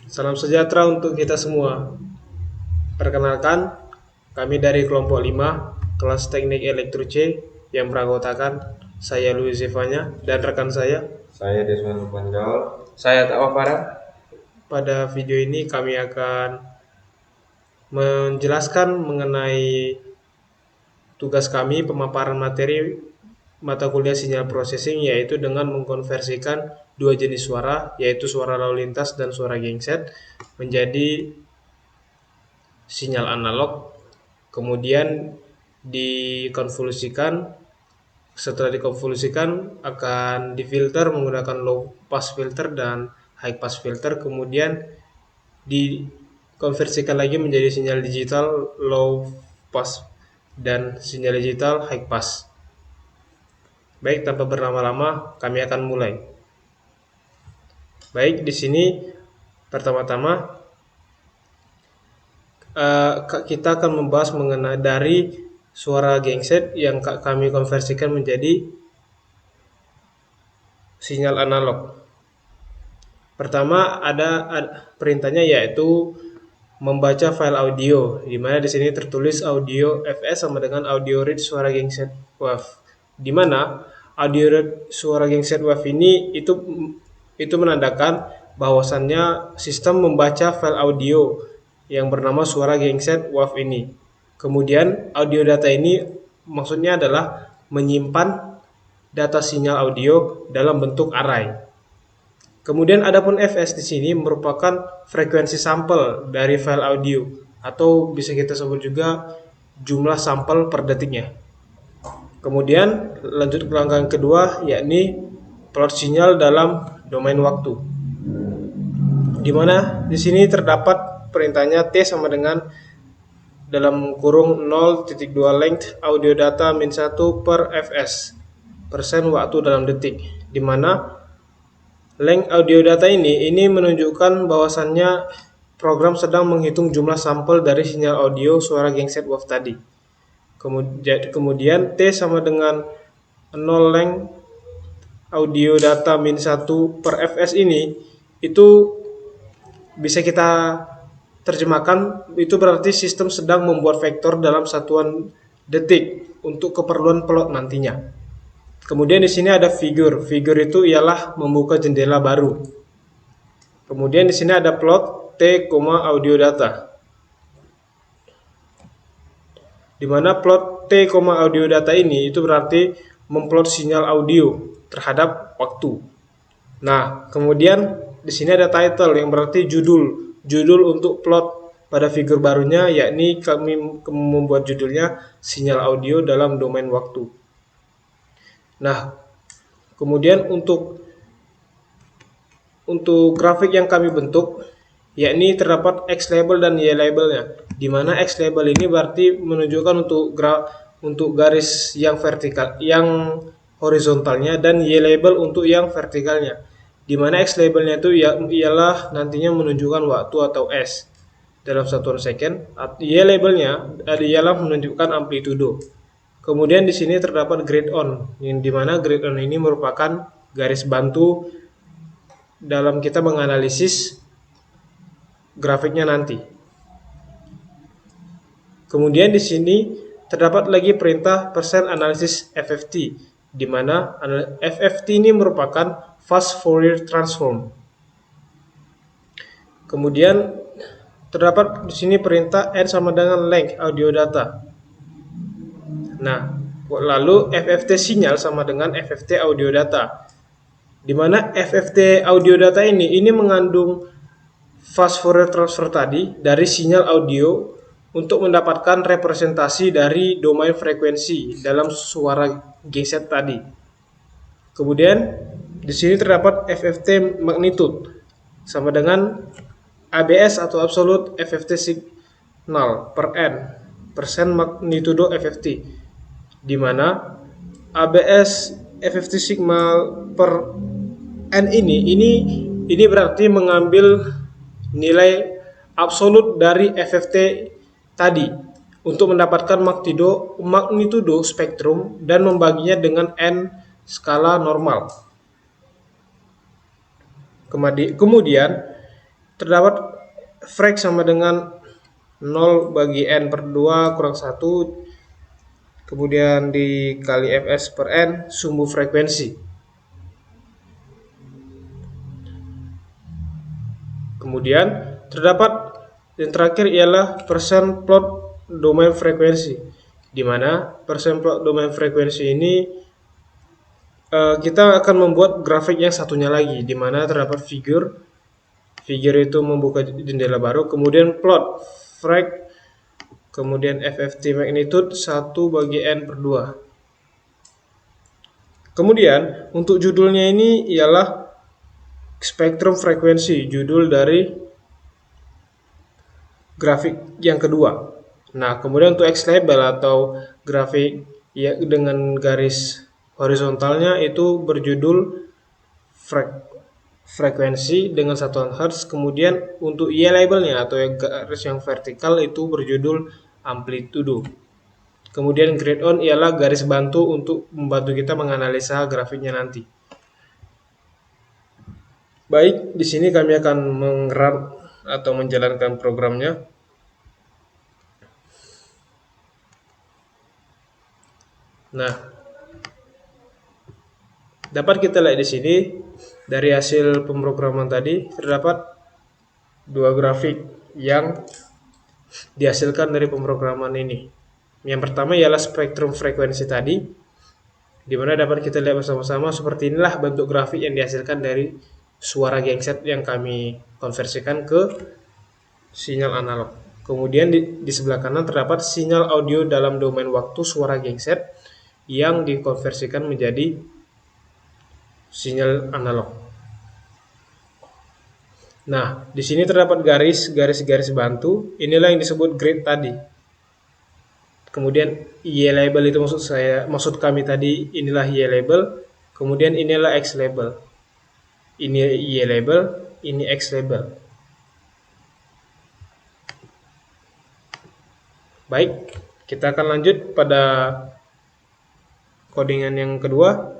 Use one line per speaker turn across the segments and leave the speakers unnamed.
Salam sejahtera untuk kita semua. Perkenalkan, kami dari kelompok 5, kelas teknik elektro C yang beranggotakan saya Luis Zevanya dan rekan
Saya Desmond Panjol.
Saya tak Farah.
Pada video ini kami akan menjelaskan mengenai tugas kami pemaparan materi mata kuliah sinyal processing, yaitu dengan mengkonversikan dua jenis suara, yaitu suara lalu lintas dan suara genset, menjadi sinyal analog, kemudian dikonvolusikan. Setelah dikonvolusikan akan difilter menggunakan low pass filter dan high pass filter, kemudian dikonversikan lagi menjadi sinyal digital low pass dan sinyal digital high pass. Baik, tanpa berlama-lama kami akan mulai. Baik, di sini pertama-tama kita akan membahas mengenai dari suara genset yang kami konversikan menjadi sinyal analog. Pertama ada perintahnya, yaitu membaca file audio, di mana di sini tertulis audio fs sama dengan audio read suara genset wave. Di mana audio read suara genset wave ini itu menandakan bahwasannya sistem membaca file audio yang bernama suara genset wave ini. Kemudian audio data ini maksudnya adalah menyimpan data sinyal audio dalam bentuk array. Kemudian adapun fs di sini merupakan frekuensi sampel dari file audio, atau bisa kita sebut juga jumlah sampel per detiknya. Kemudian lanjut ke langkah yang kedua, yakni plot sinyal dalam domain waktu, di mana di sini terdapat perintahnya T sama dengan dalam kurung 0.2 length audio data min 1 per fs persen waktu dalam detik, di mana length audio data ini menunjukkan bahwasannya program sedang menghitung jumlah sampel dari sinyal audio suara genset wave tadi. Kemudian T sama dengan 0 length audio data min 1 per fs ini itu bisa kita terjemahkan, itu berarti sistem sedang membuat vektor dalam satuan detik untuk keperluan plot nantinya. Kemudian di sini ada figur. Figur itu ialah membuka jendela baru. Kemudian di sini ada plot T, audio data. Di mana plot T, audio data ini itu berarti memplot sinyal audio terhadap waktu. Nah, kemudian di sini ada title yang berarti judul. Judul untuk plot pada figur barunya, yakni kami membuat judulnya sinyal audio dalam domain waktu. Nah, kemudian untuk grafik yang kami bentuk, yakni terdapat X label dan Y labelnya, di mana X label ini berarti menunjukkan untuk garis yang vertikal, yang horizontalnya, dan Y label untuk yang vertikalnya, di mana X labelnya itu ialah nantinya menunjukkan waktu atau S dalam satuan second. Y labelnya ialah menunjukkan amplitudo. Kemudian di sini terdapat grid on, yang dimana grid on ini merupakan garis bantu dalam kita menganalisis grafiknya nanti. Kemudian di sini terdapat lagi perintah percent analysis FFT, di mana FFT ini merupakan fast Fourier transform. Kemudian terdapat di sini perintah N sama dengan length audio data. Nah, lalu FFT sinyal sama dengan FFT audio data, di mana FFT audio data ini mengandung fast Fourier transfer tadi dari sinyal audio untuk mendapatkan representasi dari domain frekuensi dalam suara genset tadi. Kemudian di sini terdapat FFT magnitude sama dengan ABS atau absolute FFT signal per N persen magnitudo FFT, di mana ABS FFT signal per N ini berarti mengambil nilai absolut dari FFT tadi untuk mendapatkan magnitudo spektrum dan membaginya dengan N skala normal. Kemudian terdapat frek sama dengan 0 bagi N per 2 kurang 1, kemudian dikali Fs per N, sumbu frekuensi. Kemudian terdapat yang terakhir ialah persen plot domain frekuensi, di mana persen plot domain frekuensi ini kita akan membuat grafik yang satunya lagi, di mana terdapat figure itu membuka jendela baru, kemudian plot frek, kemudian FFT magnitude 1 bagi N per 2. Kemudian untuk judulnya ini ialah spektrum frekuensi, judul dari grafik yang kedua. Nah, kemudian untuk X label atau grafik ya dengan garis horizontalnya itu berjudul frekuensi dengan satuan hertz. Kemudian untuk Y labelnya atau garis yang vertikal itu berjudul amplitudo. Kemudian grade on ialah garis bantu untuk membantu kita menganalisa grafiknya nanti. Baik, di sini kami akan mengerap atau menjalankan programnya. Nah, dapat kita lihat di sini dari hasil pemrograman tadi terdapat dua grafik yang dihasilkan dari pemrograman ini. Yang pertama ialah spektrum frekuensi tadi, di mana dapat kita lihat bersama-sama seperti inilah bentuk grafik yang dihasilkan dari suara genset yang kami konversikan ke sinyal analog. Kemudian di sebelah kanan terdapat sinyal audio dalam domain waktu suara genset yang dikonversikan menjadi sinyal analog. Nah, di sini terdapat garis bantu. Inilah yang disebut grid tadi. Kemudian Y label itu maksud kami tadi inilah Y label. Kemudian inilah X label. Ini Y label, ini X label. Baik, kita akan lanjut pada codingan yang kedua,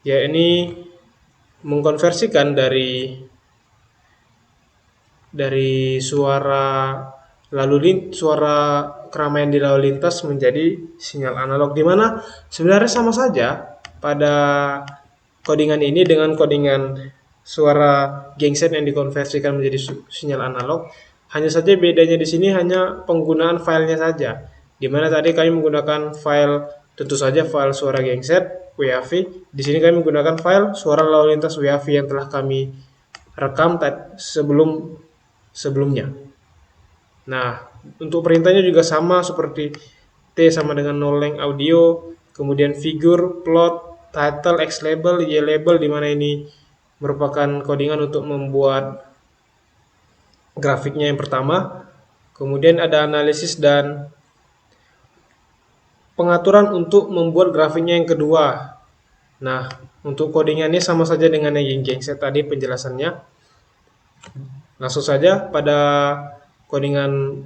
yakni mengkonversikan dari suara suara keramaian di lalu lintas menjadi sinyal analog, di mana sebenarnya sama saja pada codingan ini dengan codingan suara genset yang dikonversikan menjadi sinyal analog. Hanya saja bedanya di sini hanya penggunaan filenya saja, di mana tadi kami menggunakan file tentu saja file suara genset WAV. Di sini kami menggunakan file suara lalu lintas WAV yang telah kami rekam sebelumnya. Nah, untuk perintahnya juga sama seperti T sama dengan no length audio, kemudian figure, plot, title, X label, Y label, di mana ini merupakan codingan untuk membuat grafiknya yang pertama. Kemudian ada analisis dan pengaturan untuk membuat grafiknya yang kedua. Nah, untuk codingannya sama saja dengan yang genset tadi penjelasannya. Langsung saja pada codingan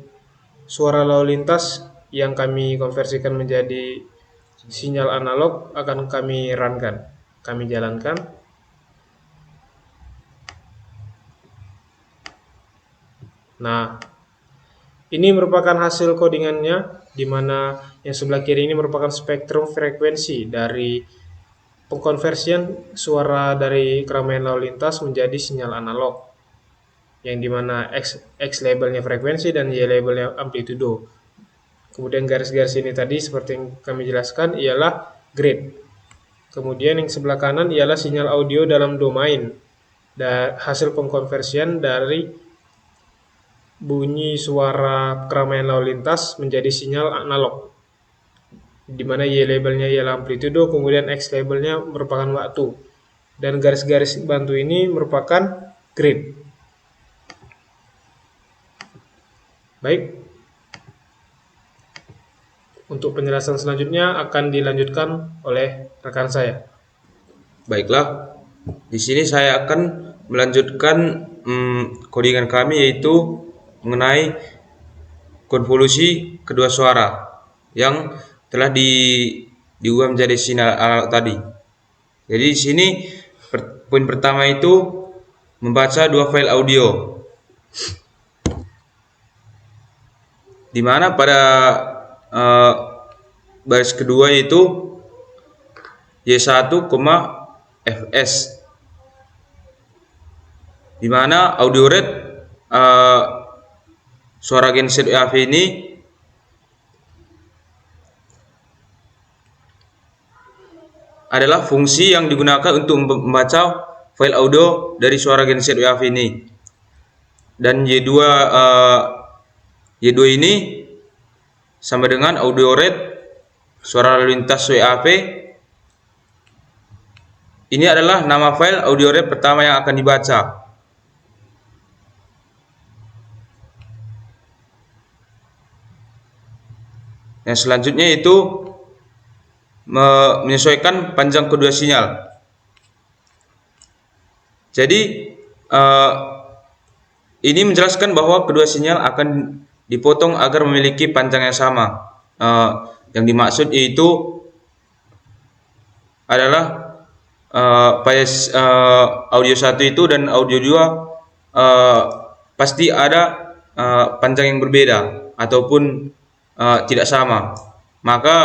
suara lalu lintas yang kami konversikan menjadi sinyal analog akan kami runkan, kami jalankan. Nah, ini merupakan hasil codingannya, di mana yang sebelah kiri ini merupakan spektrum frekuensi dari pengkonversian suara dari keramaian lalu lintas menjadi sinyal analog, yang dimana X labelnya frekuensi dan Y labelnya amplitudo. Kemudian garis-garis ini tadi seperti yang kami jelaskan ialah grid. Kemudian yang sebelah kanan ialah sinyal audio dalam domain, dan hasil pengkonversian dari bunyi suara keramaian lalu lintas menjadi sinyal analog, di mana Y labelnya ialah amplitudo, kemudian X labelnya merupakan waktu, dan garis-garis bantu ini merupakan grid. Baik, untuk penjelasan selanjutnya akan dilanjutkan oleh rekan saya.
Baiklah, di sini saya akan melanjutkan codingan kami, yaitu mengenai konvolusi kedua suara yang telah diubah menjadi sinyal analog tadi. Jadi di sini poin pertama itu membaca dua file audio. di mana pada eh, baris kedua itu Y1, Fs, di mana audio rate suara genset UAV ini adalah fungsi yang digunakan untuk membaca file audio dari suara genset UAV ini. Dan Y2 ini sama dengan audio rate suara lalu lintas WAV. Ini adalah nama file audio rate pertama yang akan dibaca. Yang selanjutnya itu menyesuaikan panjang kedua sinyal. Jadi ini menjelaskan bahwa kedua sinyal akan dipotong agar memiliki panjang yang sama. Yang dimaksud yaitu adalah pada audio 1 itu dan audio 2 pasti ada panjang yang berbeda ataupun tidak sama. Maka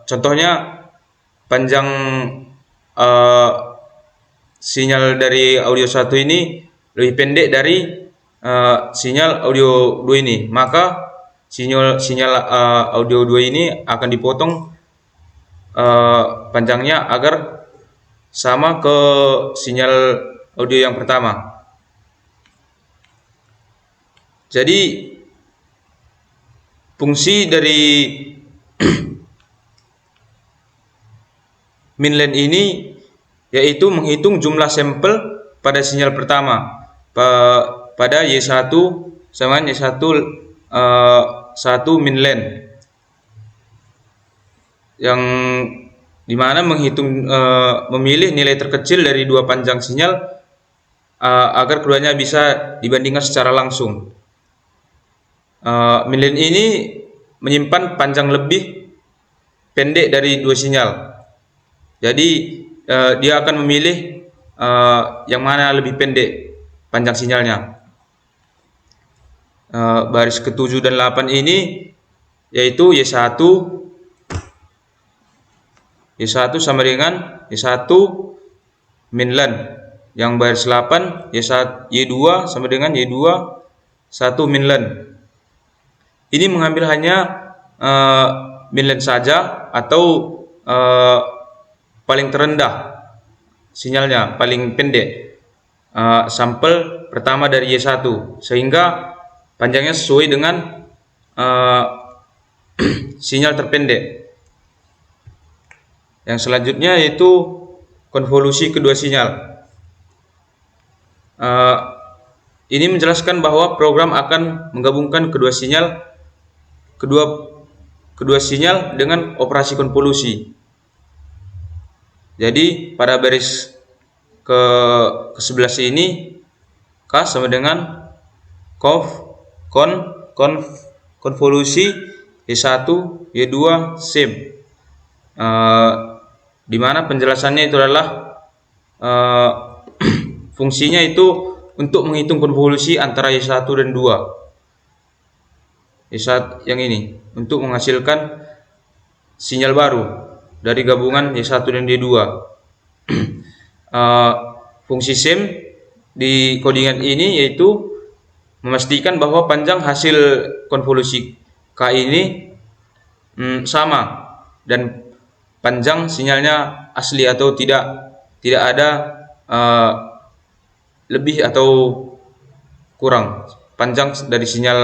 contohnya panjang sinyal dari audio 1 ini lebih pendek dari sinyal audio 2 ini. Maka sinyal audio 2 ini akan dipotong panjangnya agar sama ke sinyal audio yang pertama. Jadi fungsi dari minlen ini yaitu menghitung jumlah sampel pada sinyal pertama pada Y1 sama Y1 1 minlen, yang dimana menghitung memilih nilai terkecil dari dua panjang sinyal agar keduanya bisa dibandingkan secara langsung. Minlen ini menyimpan panjang lebih pendek dari dua sinyal. Jadi dia akan memilih yang mana lebih pendek panjang sinyalnya. Baris ke-7 dan 8 ini yaitu Y1 sama dengan Y1 minlen. Yang baris 8 Y2 sama dengan Y2 1 minlen. Ini mengambil hanya minlen saja atau paling terendah sinyalnya, paling pendek sampel pertama dari Y1, sehingga panjangnya sesuai dengan sinyal terpendek. Yang selanjutnya yaitu konvolusi kedua sinyal. Ini menjelaskan bahwa program akan menggabungkan kedua sinyal dengan operasi konvolusi. Jadi pada baris ke-11 ini K sama dengan konvolusi Y1 Y2 sim, di mana penjelasannya itu adalah fungsinya itu untuk menghitung konvolusi antara Y1 dan 2. Y1 yang ini untuk menghasilkan sinyal baru dari gabungan Y1 dan Y2. Fungsi sim di codingan ini yaitu memastikan bahwa panjang hasil konvolusi K ini sama dan panjang sinyalnya asli atau tidak ada lebih atau kurang panjang dari sinyal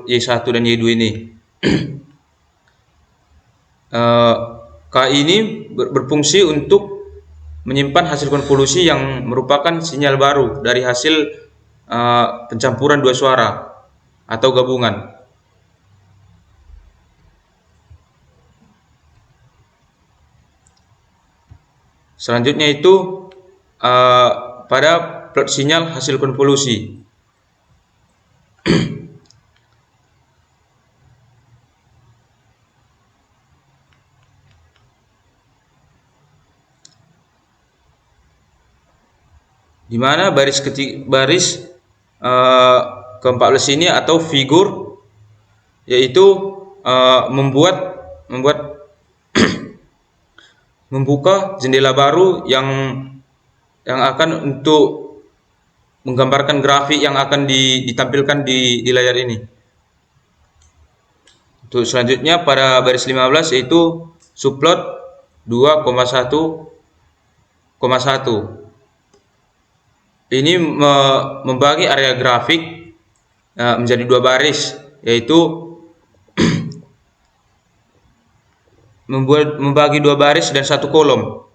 Y1 dan Y2 ini. K ini berfungsi untuk menyimpan hasil konvolusi yang merupakan sinyal baru dari hasil pencampuran dua suara atau gabungan. Selanjutnya itu pada plot sinyal hasil konvolusi. di mana baris ke-14 ini atau figur, yaitu membuka jendela baru yang akan untuk menggambarkan grafik yang akan ditampilkan di layar ini. Untuk selanjutnya pada baris 15 yaitu subplot 2,1,1. Ini membagi area grafik menjadi dua baris, yaitu membagi dua baris dan satu kolom.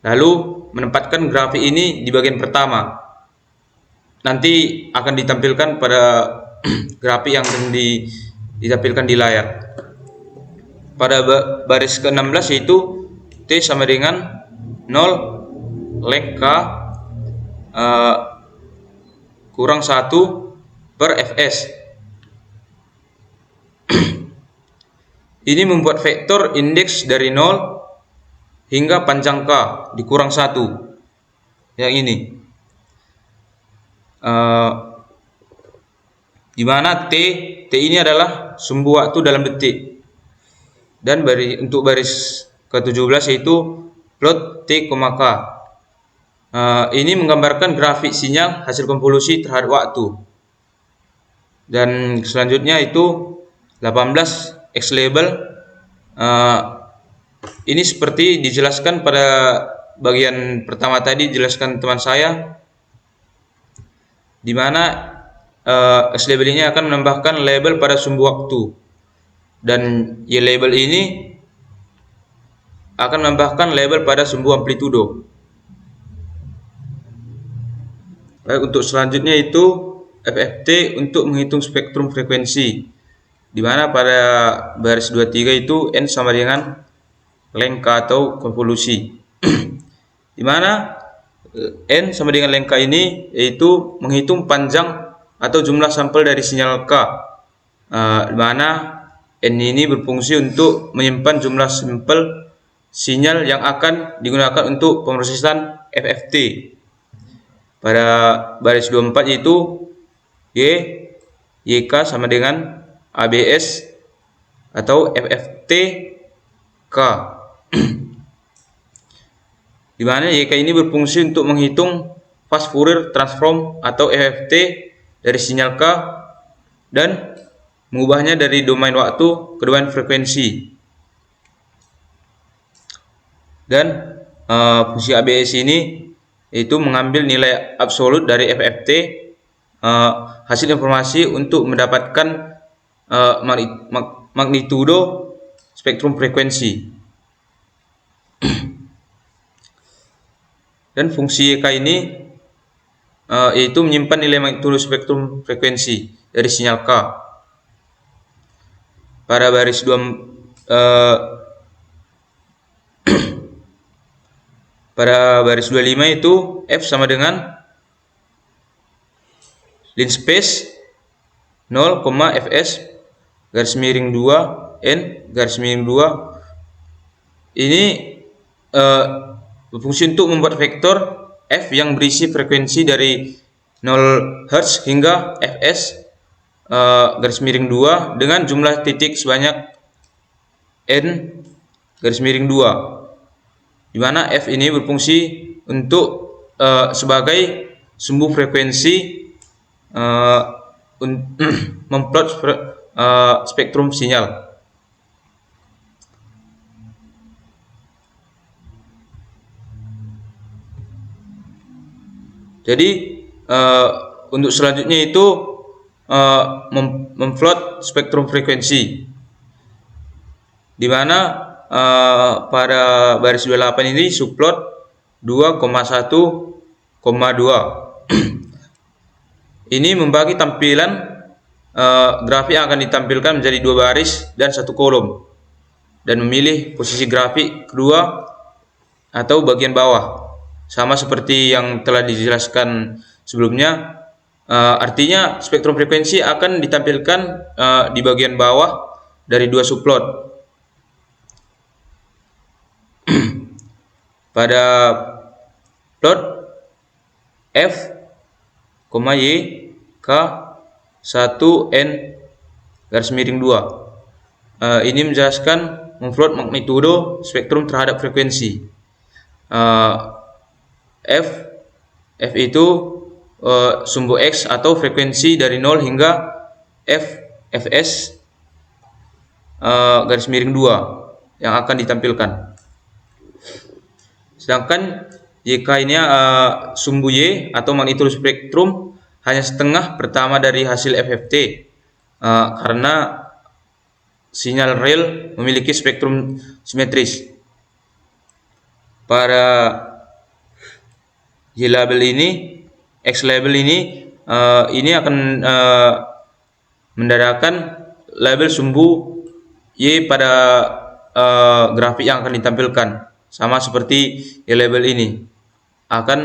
Lalu menempatkan grafik ini di bagian pertama. Nanti akan ditampilkan pada grafik yang akan ditampilkan di layar. Pada baris ke-16 yaitu T sama dengan 0 length K kurang 1 per Fs. Ini membuat vektor indeks dari 0 hingga panjang K dikurang 1. Yang ini. Di mana T ini adalah sumbu waktu dalam detik. Dan untuk baris ke-17 yaitu plot T, K. Ini menggambarkan grafik sinyal hasil konvolusi terhadap waktu. Dan selanjutnya itu 18 X label. Ini seperti dijelaskan pada bagian pertama tadi, dijelaskan teman saya, di mana X label ini akan menambahkan label pada sumbu waktu, dan Y label ini akan menambahkan label pada sumbu amplitudo. Baik, untuk selanjutnya itu FFT untuk menghitung spektrum frekuensi, di mana pada baris 23 itu N sama dengan length K atau konvolusi. Di mana N sama dengan length K ini yaitu menghitung panjang atau jumlah sampel dari sinyal K, di mana N ini berfungsi untuk menyimpan jumlah sampel sinyal yang akan digunakan untuk pemrosesan FFT. Pada baris 24 yaitu YK sama dengan ABS atau FFT K. Di mana YK ini berfungsi untuk menghitung fast Fourier transform atau FFT dari sinyal K dan mengubahnya dari domain waktu ke domain frekuensi. Dan fungsi ABS ini yaitu mengambil nilai absolut dari FFT hasil informasi untuk mendapatkan magnitudo spektrum frekuensi. Dan fungsi YK ini yaitu menyimpan nilai magnitudo spektrum frekuensi dari sinyal K. Pada baris 25 itu F sama dengan line space 0, Fs garis miring 2 N garis miring 2. Ini berfungsi untuk membuat vektor F yang berisi frekuensi dari 0 Hz hingga Fs garis miring 2 dengan jumlah titik sebanyak N garis miring 2, di mana F ini berfungsi untuk sebagai sumbu frekuensi memplot spektrum sinyal. Jadi untuk selanjutnya itu memplot spektrum frekuensi, di mana pada baris 28 ini subplot 2,1,2. Ini membagi tampilan grafik yang akan ditampilkan menjadi dua baris dan satu kolom, dan memilih posisi grafik kedua atau bagian bawah, sama seperti yang telah dijelaskan sebelumnya. Artinya spektrum frekuensi akan ditampilkan di bagian bawah dari dua subplot. Pada plot F, Y, K, 1 N garis miring 2. Ini menjelaskan memplot magnitudo spektrum terhadap frekuensi. F itu sumbu X atau frekuensi dari 0 hingga Fs garis miring 2 yang akan ditampilkan. Sedangkan YK ini sumbu Y atau magnitudo spektrum hanya setengah pertama dari hasil FFT karena sinyal real memiliki spektrum simetris. Pada Y label ini, X label ini akan mendarahkan label sumbu Y pada grafik yang akan ditampilkan, sama seperti Y label ini akan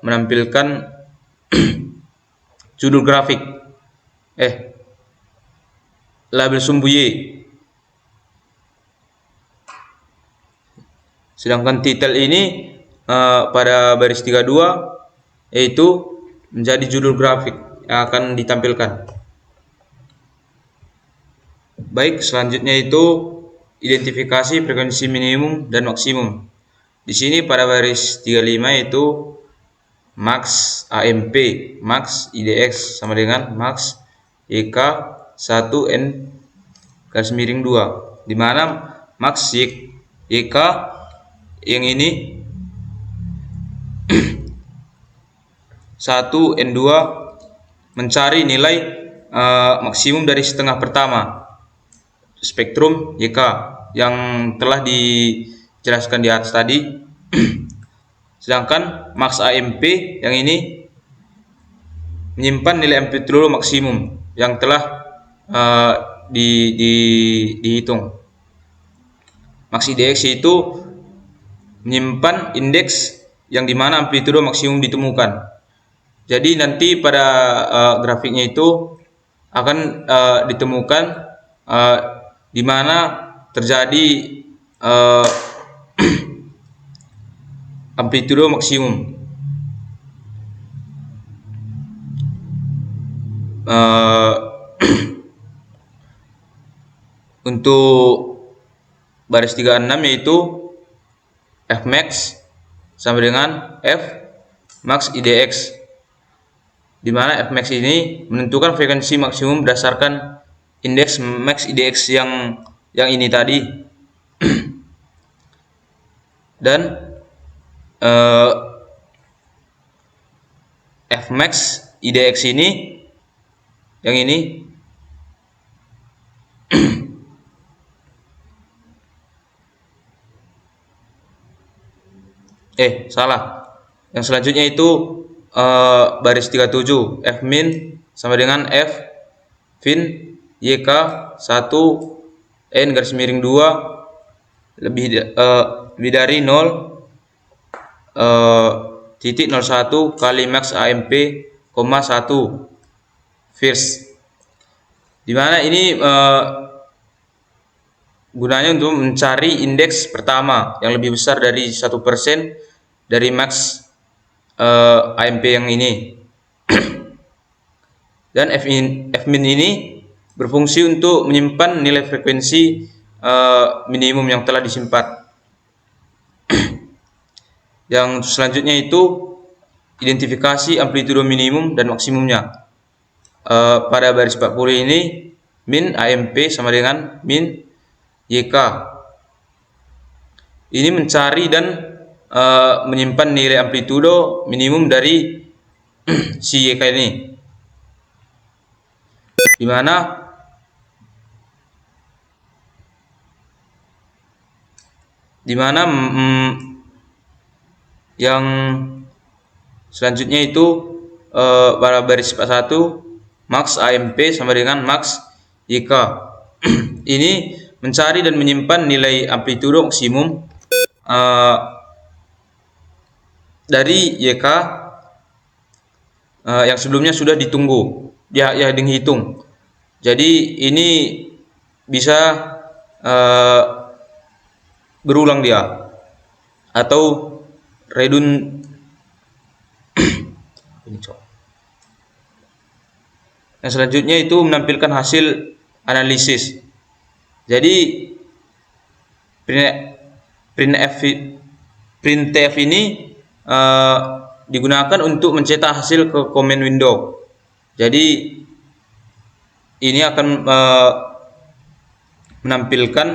menampilkan judul grafik label sumbu Y. Sedangkan titel ini pada baris 32 yaitu menjadi judul grafik yang akan ditampilkan. Baik, selanjutnya itu identifikasi frekuensi minimum dan maksimum. Di sini pada baris 35 yaitu max AMP, max IDX sama dengan max YK 1 N garis miring 2, di mana max YK yang ini 1 N2 mencari nilai maksimum dari setengah pertama spektrum YK yang telah dijelaskan di atas tadi. Sedangkan max AMP yang ini menyimpan nilai amplitudo maksimum yang telah dihitung. Max IDX itu menyimpan indeks yang dimana amplitudo maksimum ditemukan. Jadi nanti pada grafiknya itu akan ditemukan di mana terjadi amplitudo maksimum. Untuk baris 36 yaitu Fmax sama dengan Fmax IDX, di mana Fmax ini menentukan frekuensi maksimum berdasarkan indeks max IDX yang ini tadi. Dan Fmax IDX ini yang ini salah. Yang selanjutnya itu baris 37 Fmin sama dengan Fin YK 1 N garis miring 2 lebih dari 0,01 kali max AMP, 1 first, dimana ini gunanya untuk mencari indeks pertama yang lebih besar dari 1% dari max AMP yang ini. Dan Fmin ini berfungsi untuk menyimpan nilai frekuensi minimum yang telah disimpan. Yang selanjutnya itu identifikasi amplitudo minimum dan maksimumnya. Pada baris 40 ini min AMP sama dengan min YK. Ini mencari dan menyimpan nilai amplitudo minimum dari si YK ini, di mana yang selanjutnya itu pada baris 41 max AMP sama dengan max YK. Ini mencari dan menyimpan nilai amplitudo maksimum dari YK yang sebelumnya sudah ditunggu, dihitung. Jadi ini bisa berulang dia atau ini cok. Yang selanjutnya itu menampilkan hasil analisis. Jadi printf printf ini digunakan untuk mencetak hasil ke command window. Jadi ini akan menampilkan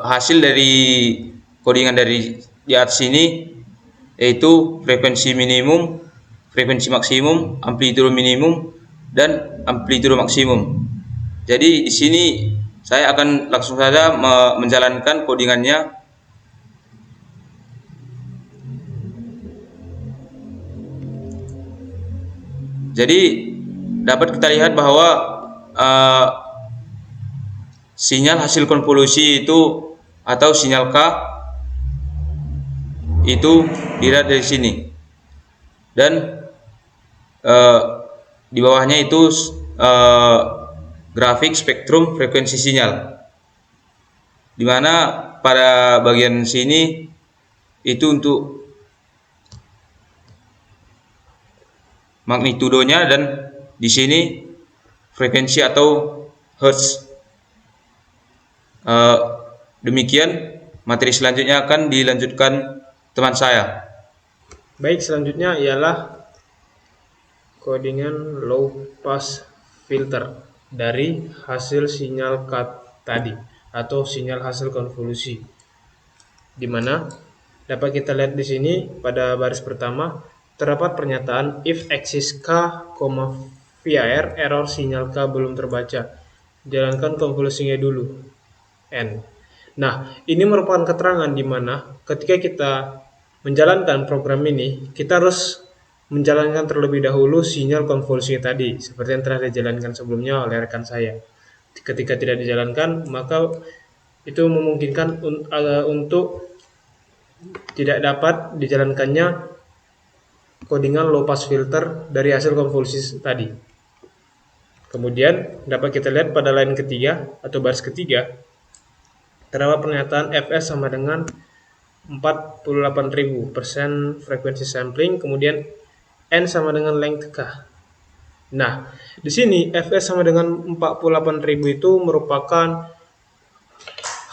hasil dari codingan dari di atas ini, yaitu frekuensi minimum, frekuensi maksimum, amplitudo minimum, dan amplitudo maksimum. Jadi di sini saya akan langsung saja menjalankan codingannya. Jadi dapat kita lihat bahwa sinyal hasil konvolusi itu atau sinyal K itu dilihat dari sini, dan di bawahnya itu grafik spektrum frekuensi sinyal, di mana pada bagian sini itu untuk magnitudonya, dan di sini frekuensi atau hertz. Demikian, materi selanjutnya akan dilanjutkan teman saya.
Baik, selanjutnya ialah codingan low pass filter dari hasil sinyal K tadi atau sinyal hasil konvolusi, di mana dapat kita lihat di sini pada baris pertama terdapat pernyataan if axis K, var error sinyal K belum terbaca, jalankan konvolusinya dulu N. Nah, ini merupakan keterangan di mana ketika kita menjalankan program ini, kita harus menjalankan terlebih dahulu sinyal konvolusi tadi, seperti yang telah dijalankan sebelumnya oleh rekan saya. Ketika tidak dijalankan, maka itu memungkinkan untuk tidak dapat dijalankannya codingan low pass filter dari hasil konvolusi tadi. Kemudian dapat kita lihat pada line ketiga atau baris ketiga terdapat pernyataan Fs sama dengan 48.000% frekuensi sampling, kemudian N sama dengan length K. Nah, di sini Fs sama dengan 48.000 itu merupakan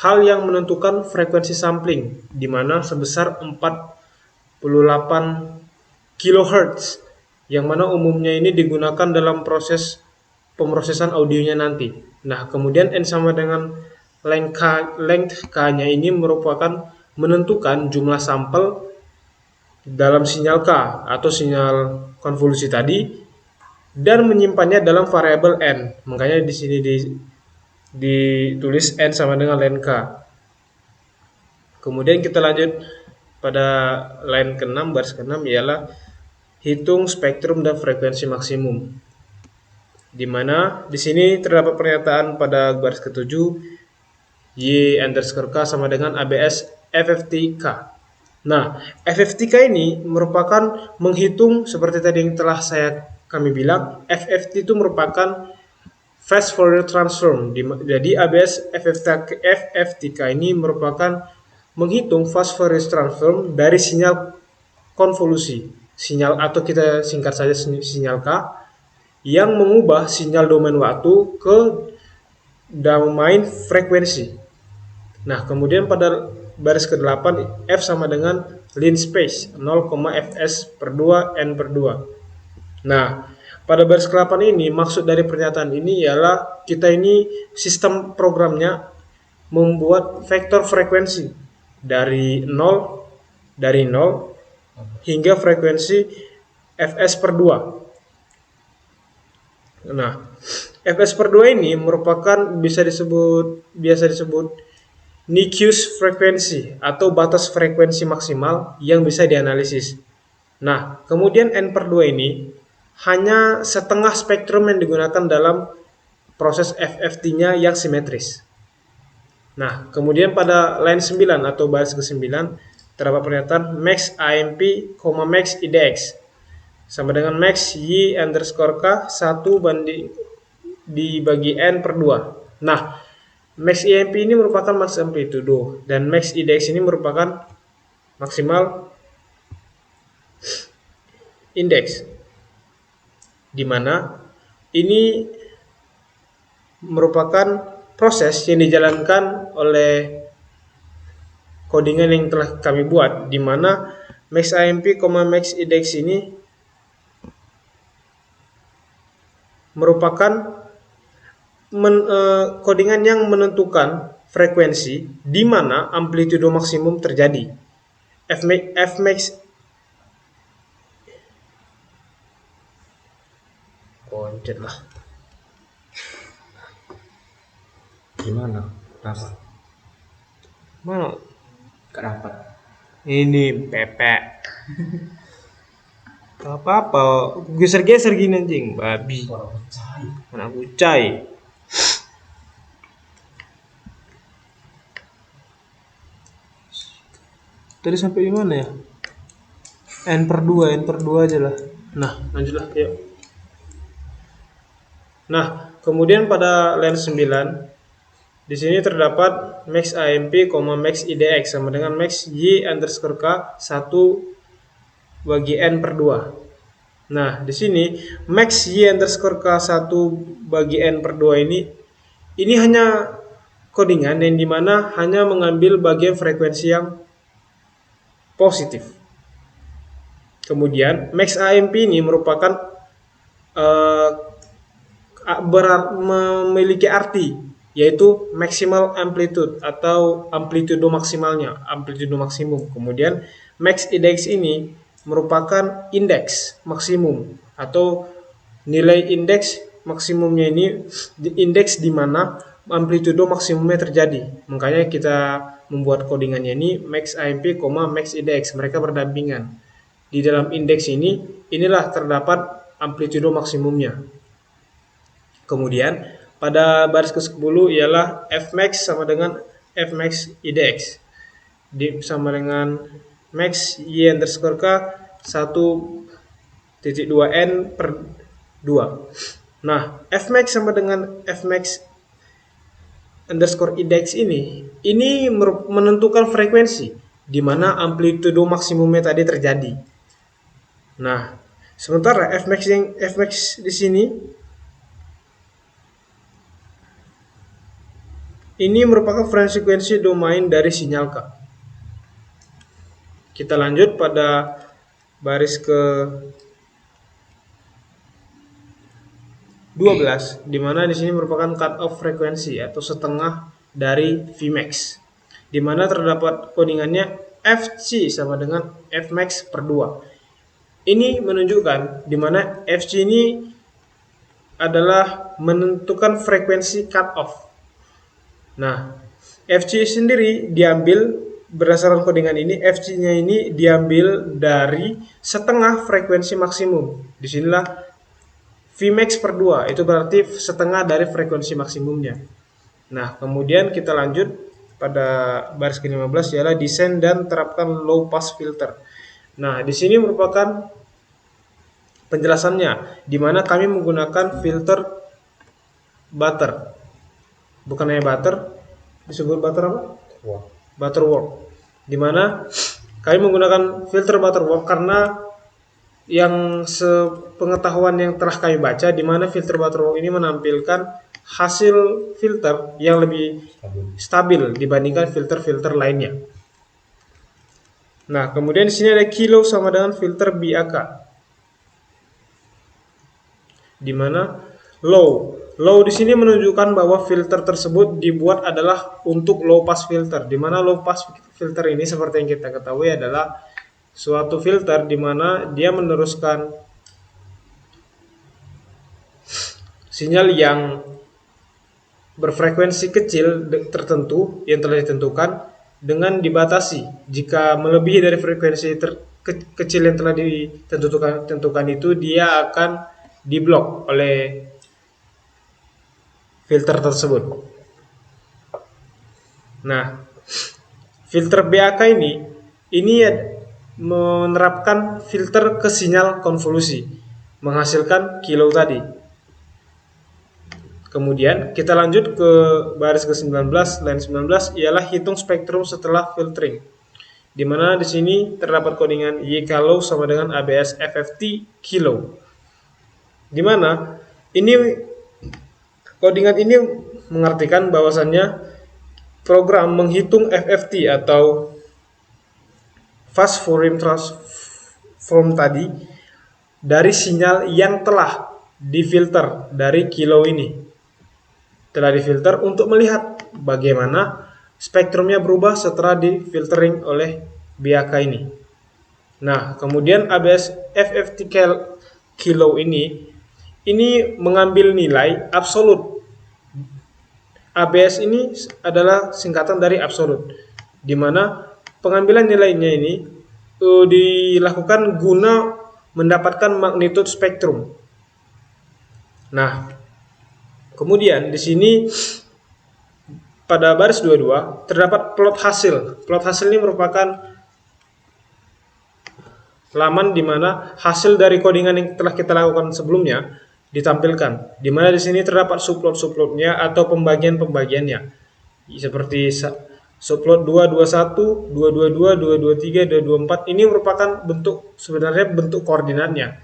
hal yang menentukan frekuensi sampling, di mana sebesar 48 kHz, yang mana umumnya ini digunakan dalam proses pemrosesan audionya nanti. Nah, kemudian N sama dengan length K-nya ini merupakan menentukan jumlah sampel dalam sinyal K atau sinyal konvolusi tadi dan menyimpannya dalam variabel N. Makanya di sini ditulis N sama dengan length K. Kemudian kita lanjut pada line ke-6, baris ke-6 ialah hitung spektrum dan frekuensi maksimum. Di mana di sini terdapat pernyataan pada baris ke-7 Y_K sama dengan ABS FFT-K. Nah, FFT-K ini merupakan menghitung seperti tadi yang telah kami bilang, FFT itu merupakan fast Fourier transform. Jadi ABS FFT-K ini merupakan menghitung fast Fourier transform dari sinyal konvolusi, sinyal atau kita singkat saja sinyal K, yang mengubah sinyal domain waktu ke domain frekuensi. Nah, kemudian pada baris ke-8 F sama dengan line space 0,fs/2 n/2. Nah, pada baris ke-8 ini maksud dari pernyataan ini ialah kita ini sistem programnya membuat vektor frekuensi dari 0 hingga frekuensi fs/2. Nah, fs/2 ini merupakan biasa disebut Nyquist frekuensi atau batas frekuensi maksimal yang bisa dianalisis. Nah, kemudian n/2 ini hanya setengah spektrum yang digunakan dalam proses FFT-nya yang simetris. Nah, kemudian pada line 9 atau baris ke-9 terdapat pernyataan max AMP, max IDX sama dengan max Y_K 1 dibagi N/2. Nah, max IMP ini merupakan max amplitudo dan max IDX ini merupakan maksimal indeks, di mana ini merupakan proses yang dijalankan oleh codingan yang telah kami buat, di mana maxIMP, maxIndex ini merupakan codingan yang menentukan frekuensi di mana amplitudo maksimum terjadi. Fmax koncet lah.
Gimana? Kenapa?
Mana?
Gak dapat.
Ini pepek. Apa-apa, geser-geser gini anjing, babi. Mana kucai. Tadi sampai di mana ya? N/2 aja lah. Nah, lanjutlah, yuk. Nah, kemudian pada line 9 di sini terdapat maxIMP, maxIDX sama dengan max Y underscore K 1 bagi N/2. Nah, di sini max Y underscore K 1 bagi N/2 ini hanya codingan yang dimana hanya mengambil bagian frekuensi yang positif. Kemudian maxIMP ini merupakan memiliki arti, yaitu maximal amplitude atau amplitudo maksimalnya, amplitudo maksimum. Kemudian maxIndex ini merupakan indeks maksimum atau nilai indeks maksimumnya, ini indeks di mana amplitudo maksimumnya terjadi. Makanya kita membuat codingannya ini maxIMP, maxIndex, mereka berdampingan. Di dalam indeks ini, inilah terdapat amplitudo maksimumnya. Kemudian pada baris ke-10 ialah Fmax sama dengan Fmax IDX sama dengan max Y underscore K 1.2N/2. Nah, Fmax sama dengan Fmax underscore index ini menentukan frekuensi di mana amplitudo maksimumnya tadi terjadi. Nah, sementara Fmax di sini ini merupakan frekuensi domain dari sinyal K. Kita lanjut pada baris ke-12, di mana di sini merupakan cut off frekuensi atau setengah dari Vmax, di mana terdapat codingannya Fc sama dengan Fmax/2. Ini menunjukkan di mana Fc ini adalah menentukan frekuensi cut off. Nah, Fc sendiri diambil berdasarkan codingan ini, Fc-nya ini diambil dari setengah frekuensi maksimum. Disinilah Vmax/2, itu berarti setengah dari frekuensi maksimumnya. Nah, kemudian kita lanjut pada baris ke-15 ialah desain dan terapkan low pass filter. Nah, di sini merupakan penjelasannya, di mana kami menggunakan filter Butter. Bukan hanya butter, disebut butter apa? Butterworth. Di mana kami menggunakan filter Butterworth karena yang sepengetahuan yang telah kami baca, di mana filter Butterworth ini menampilkan hasil filter yang lebih stabil dibandingkan filter-filter lainnya. Nah, kemudian di sini ada kilo sama dengan filter BAK, di mana low di sini menunjukkan bahwa filter tersebut dibuat adalah untuk low pass filter, di mana low pass filter ini seperti yang kita ketahui adalah suatu filter di mana dia meneruskan sinyal yang berfrekuensi kecil tertentu yang telah ditentukan dengan dibatasi. Jika melebihi dari frekuensi kecil yang telah ditentukan itu, dia akan diblok oleh filter tersebut. Nah, filter BAK ini menerapkan filter ke sinyal konvolusi, menghasilkan kilo tadi. Kemudian kita lanjut ke baris ke-19, line 19 ialah hitung spektrum setelah filtering. di mana di sini terdapat codingan YK low sama dengan ABS FFT kilo. Di mana ini codingan ini mengartikan bahwasannya program menghitung FFT atau fast Fourier transform tadi dari sinyal yang telah difilter dari kilo ini. Telah difilter untuk melihat bagaimana spektrumnya berubah setelah difiltering oleh BAK ini. Nah, kemudian ABS FFT kilo ini mengambil nilai absolut. ABS ini adalah singkatan dari absolut, di mana pengambilan nilainya ini dilakukan guna mendapatkan magnitude spektrum. Nah, kemudian di sini pada baris 22 terdapat plot hasil. Plot hasil ini merupakan laman di mana hasil dari codingan yang telah kita lakukan sebelumnya ditampilkan. Di mana di sini terdapat subplot-subplotnya atau pembagian-pembagiannya. Seperti subplot 221, 222, 223, 224 ini merupakan sebenarnya bentuk koordinatnya.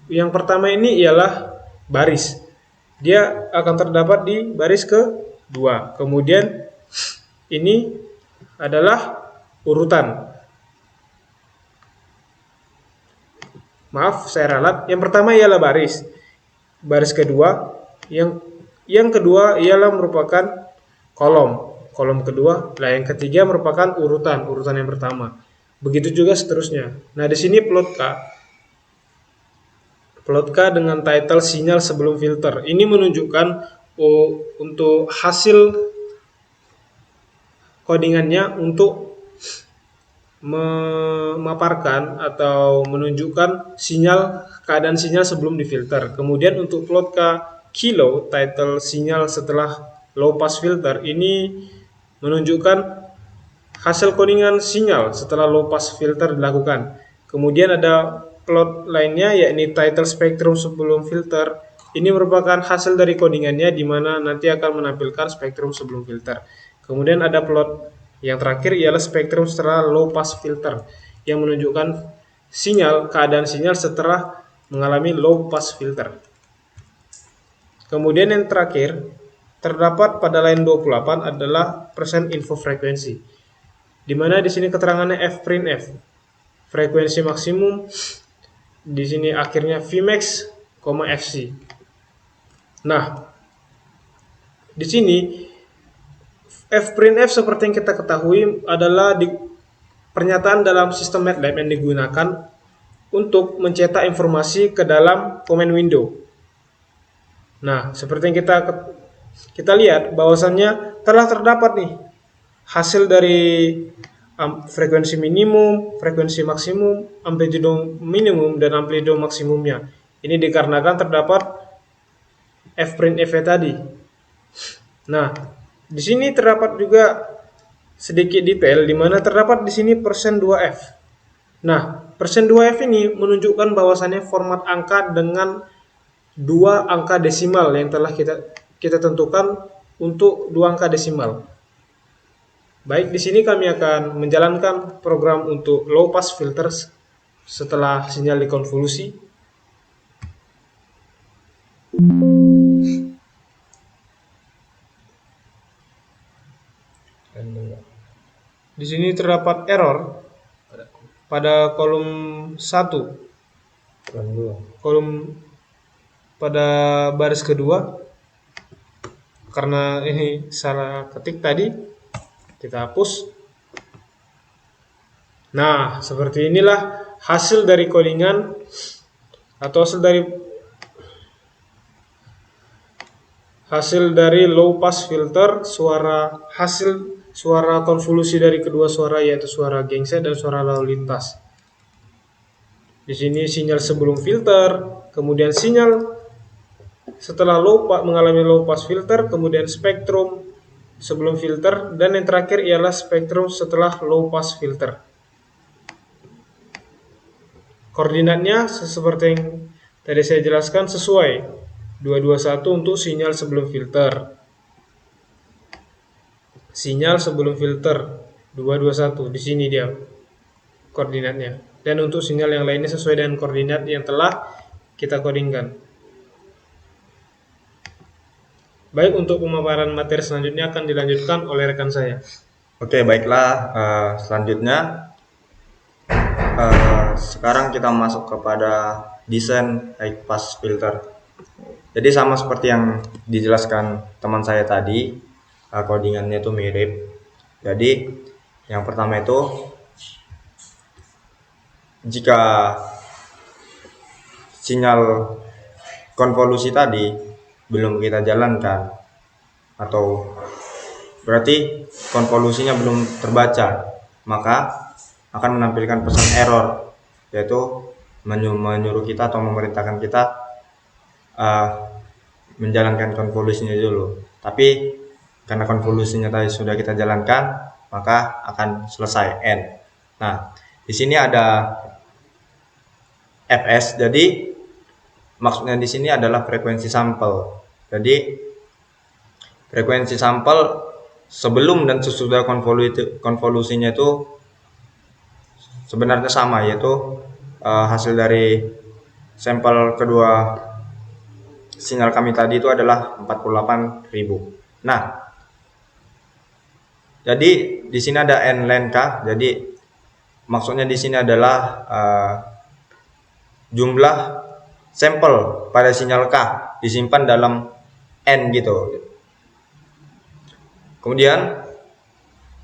Yang pertama ini ialah baris. Dia akan terdapat di baris ke-2. Kemudian ini adalah urutan. Maaf, saya ralat. Yang pertama ialah baris. Baris kedua, yang kedua ialah merupakan kolom kedua. Nah, yang ketiga merupakan urutan yang pertama. Begitu juga seterusnya. Nah, di sini plot K dengan title sinyal sebelum filter. Ini menunjukkan untuk hasil codingannya untuk memaparkan atau menunjukkan keadaan sinyal sebelum difilter. Kemudian untuk plot K kilo, title sinyal setelah low pass filter, ini menunjukkan hasil codingan sinyal setelah low pass filter dilakukan. Kemudian ada plot lainnya yakni title spektrum sebelum filter. Ini merupakan hasil dari codingannya di mana nanti akan menampilkan spektrum sebelum filter. Kemudian ada plot yang terakhir ialah spektrum setelah low pass filter yang menunjukkan keadaan sinyal setelah mengalami low pass filter. Kemudian yang terakhir terdapat pada line 28 adalah persen info frekuensi. Di mana di sini keterangannya Fprintf. Frekuensi maksimum di sini akhirnya Vmax, Fc. Nah, di sini Fprintf seperti yang kita ketahui adalah pernyataan dalam sistem MATLAB yang digunakan untuk mencetak informasi ke dalam command window. Nah, seperti yang kita lihat bahwasannya telah terdapat nih hasil dari frekuensi minimum, frekuensi maksimum, amplitudo minimum, dan amplitudo maksimumnya. Ini dikarenakan terdapat Fprintf tadi. Nah, di sini terdapat juga sedikit detail di mana terdapat di sini persen 2f. Nah, persen 2f ini menunjukkan bahwasannya format angka dengan 2 angka desimal yang telah kita tentukan untuk 2 angka desimal. Baik, di sini kami akan menjalankan program untuk low pass filter setelah sinyal dikonvolusi. Di sini terdapat error pada kolom 1. Kolom pada baris kedua. Karena ini salah ketik tadi, kita hapus. Nah, seperti inilah hasil dari codingan atau hasil dari low pass filter hasil suara konvolusi dari kedua suara, yaitu suara genset dan suara lalu lintas. Di sini sinyal sebelum filter, kemudian sinyal setelah mengalami low pass filter, kemudian spektrum sebelum filter, dan yang terakhir ialah spektrum setelah low pass filter. Koordinatnya seperti yang tadi saya jelaskan sesuai 221 untuk sinyal sebelum filter. Sinyal sebelum filter 221. Di sini dia koordinatnya. Dan untuk sinyal yang lainnya sesuai dengan koordinat yang telah kita codingkan. Baik, untuk pemaparan materi selanjutnya akan dilanjutkan oleh rekan saya.
Oke, baiklah. Selanjutnya, sekarang kita masuk kepada desain high pass filter. Jadi sama seperti yang dijelaskan teman saya tadi, codingannya itu mirip. Jadi yang pertama itu, jika sinyal konvolusi tadi belum kita jalankan, atau berarti konvolusinya belum terbaca, maka akan menampilkan pesan error, yaitu menyuruh kita atau memerintahkan kita menjalankan konvolusinya dulu. Tapi karena konvolusinya tadi sudah kita jalankan, maka akan selesai N. Nah, di sini ada Fs. Jadi maksudnya di sini adalah frekuensi sampel. Jadi frekuensi sampel sebelum dan sesudah konvolusinya itu sebenarnya sama, yaitu hasil dari sampel kedua sinyal kami tadi itu adalah 48.000. Nah, jadi di sini ada N len K. Jadi maksudnya di sini adalah jumlah sampel pada sinyal K disimpan dalam N gitu. Kemudian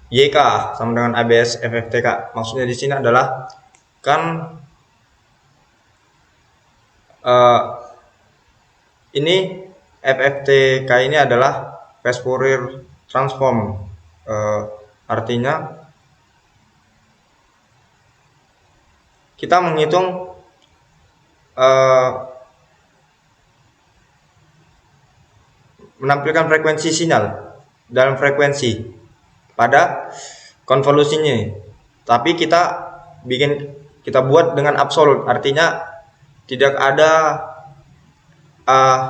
YK sama dengan ABS FFTK. Maksudnya di sini adalah kan ini FFTK ini adalah phase Fourier transform. Artinya kita menghitung menampilkan frekuensi sinyal dalam frekuensi pada konvolusinya, tapi kita buat dengan absolut, artinya tidak ada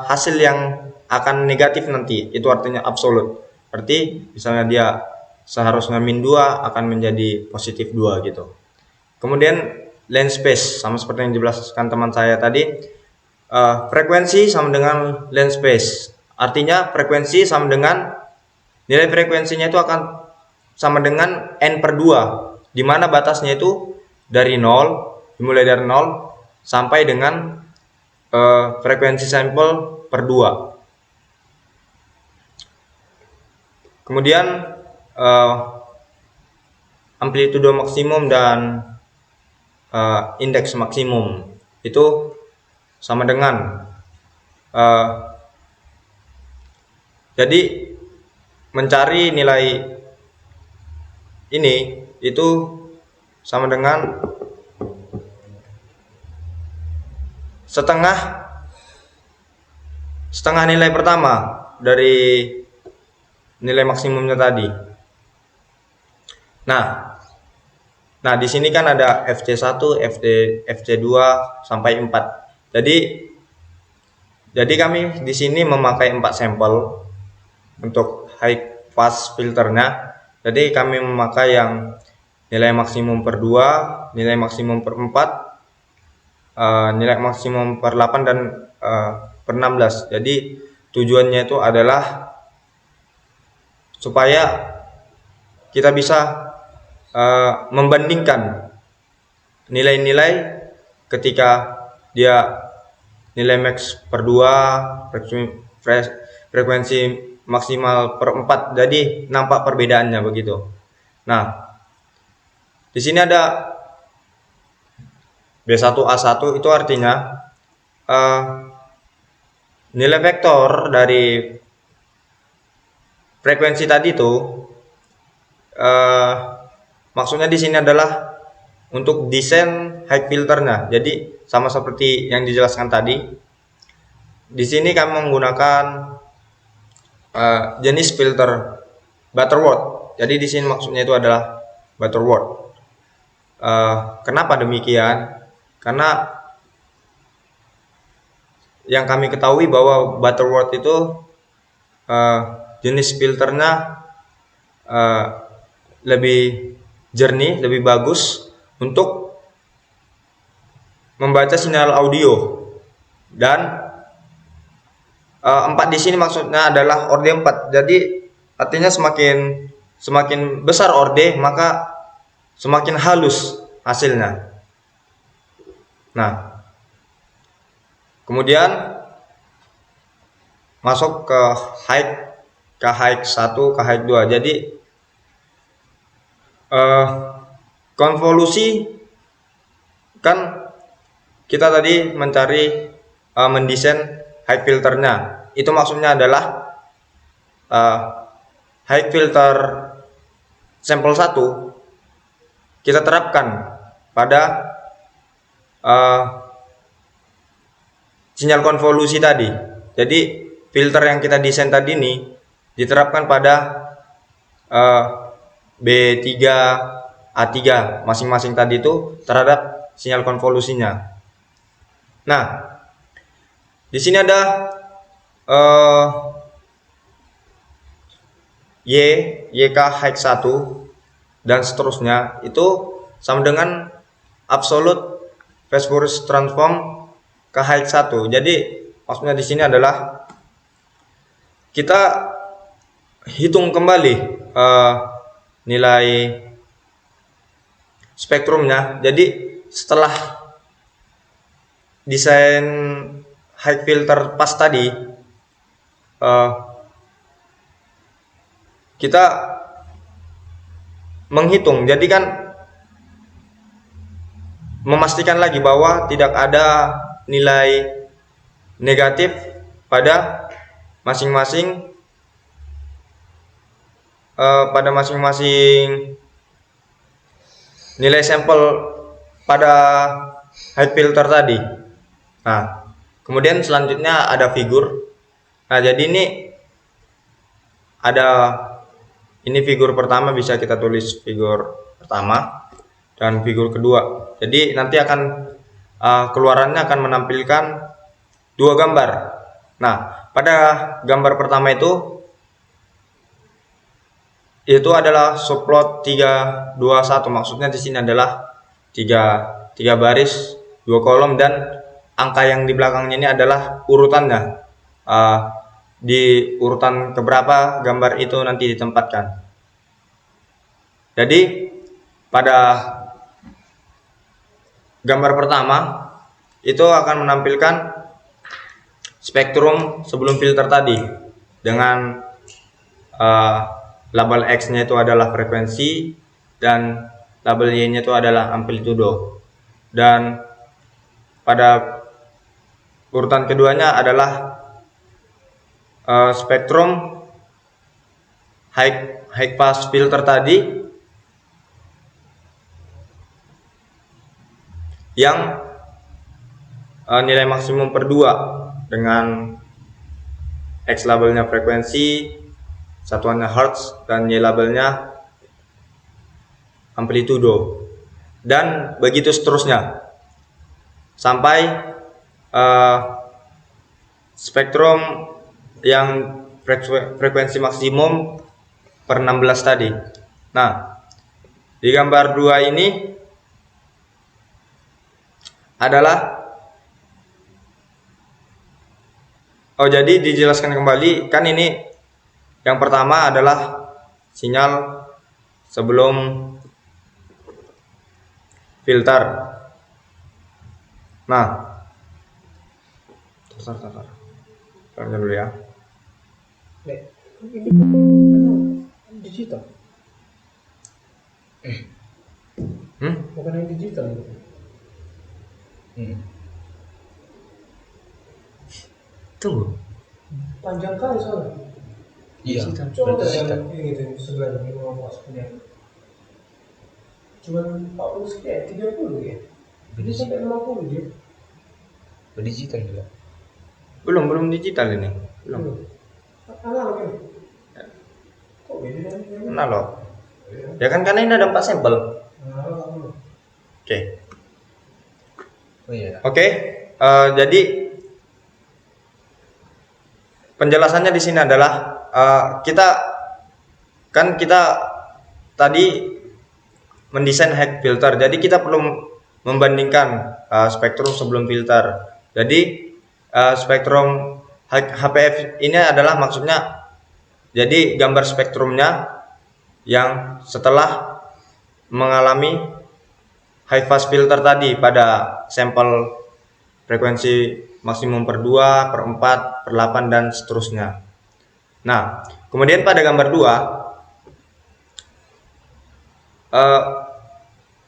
hasil yang akan negatif nanti, itu artinya absolut. Berarti misalnya dia seharusnya -2 akan menjadi +2 gitu. Kemudian length space sama seperti yang dijelaskan teman saya tadi, frekuensi sama dengan length space, artinya frekuensi sama dengan nilai frekuensinya itu akan sama dengan N/2, di mana batasnya itu dimulai dari 0 sampai dengan frekuensi sampel per 2. Kemudian amplitudo maksimum dan indeks maksimum itu sama dengan jadi mencari nilai ini itu sama dengan setengah nilai pertama dari nilai maksimumnya tadi. Nah, di sini kan ada FC1, FC2 sampai 4. Jadi kami di sini memakai 4 sampel untuk high pass filternya. Jadi kami memakai yang nilai maksimum per 2, nilai maksimum per 4, nilai maksimum per 8 dan per 16. Jadi tujuannya itu adalah supaya kita bisa membandingkan nilai-nilai ketika dia nilai max per 2, frekuensi maksimal per 4, jadi nampak perbedaannya begitu. Nah, di sini ada B1A1, itu artinya nilai vektor dari frekuensi tadi itu maksudnya di sini adalah untuk desain high filternya. Jadi sama seperti yang dijelaskan tadi. Di sini kami menggunakan jenis filter Butterworth. Jadi di sini maksudnya itu adalah Butterworth. Kenapa demikian? Karena yang kami ketahui bahwa Butterworth itu jenis filternya lebih jernih, lebih bagus untuk membaca sinyal audio. Dan 4 di sini maksudnya adalah orde 4. Jadi artinya semakin besar orde, maka semakin halus hasilnya. Nah, kemudian masuk ke high 1, ke high 2. Jadi konvolusi kan kita tadi mencari mendesain high filternya. Itu maksudnya adalah high filter sampel 1 kita terapkan pada sinyal konvolusi tadi. Jadi filter yang kita desain tadi ini diterapkan pada B3, A3 masing-masing tadi itu terhadap sinyal konvolusinya. Nah, di sini ada YK high 1 dan seterusnya, itu sama dengan absolute phase Fourier transform ke high 1. Jadi maksudnya di sini adalah kita hitung kembali nilai spektrumnya. Jadi setelah desain high filter pas tadi, kita menghitung, jadi kan memastikan lagi bahwa tidak ada nilai negatif pada masing-masing nilai sampel pada high filter tadi. Nah, kemudian selanjutnya ada figur. Nah, jadi ini figur pertama, bisa kita tulis figur pertama dan figur kedua. Jadi nanti akan keluarannya akan menampilkan 2 gambar. Nah, pada gambar pertama itu adalah subplot 3, 2, 1. Maksudnya di sini adalah 3 baris, 2 kolom, dan angka yang di belakangnya ini adalah urutannya. Di urutan keberapa gambar itu nanti ditempatkan. Jadi pada gambar pertama itu akan menampilkan spektrum sebelum filter tadi dengan label X-nya itu adalah frekuensi dan label Y-nya itu adalah amplitudo. Dan pada urutan keduanya adalah spektrum high pass filter tadi yang nilai maksimum per 2 dengan X labelnya frekuensi, satuannya hertz, dan Y labelnya amplitudo, dan begitu seterusnya sampai spektrum yang frekuensi maksimum per 16 tadi. Nah, di gambar 2 ini adalah jadi dijelaskan kembali, kan ini yang pertama adalah sinyal sebelum filter. Nah, bentar. Tanya dulu ya.
Ini digital. Bukan yang digital.
Tunggu.
Panjang kali soalnya.
Iya.
Coba yang ini gitu sebelah ini mau masuknya. Cuman 40 sekian, 30 ya. Ini sampai 50 dia.
Digital juga.
Belum digital ini. Belum.
Analog ya. Kok beda dengan
Analog. Ya kan karena ini ada 4 sampel.
analog?
Oke.
Oh iya.
Oke. Jadi penjelasannya di sini adalah kita tadi mendesain high filter. Jadi kita perlu membandingkan spektrum sebelum filter. Jadi spektrum HPF ini adalah maksudnya jadi gambar spektrumnya yang setelah mengalami high pass filter tadi pada sampel frekuensi maksimum per 2, per 4, per 8 dan seterusnya. Nah, kemudian pada gambar 2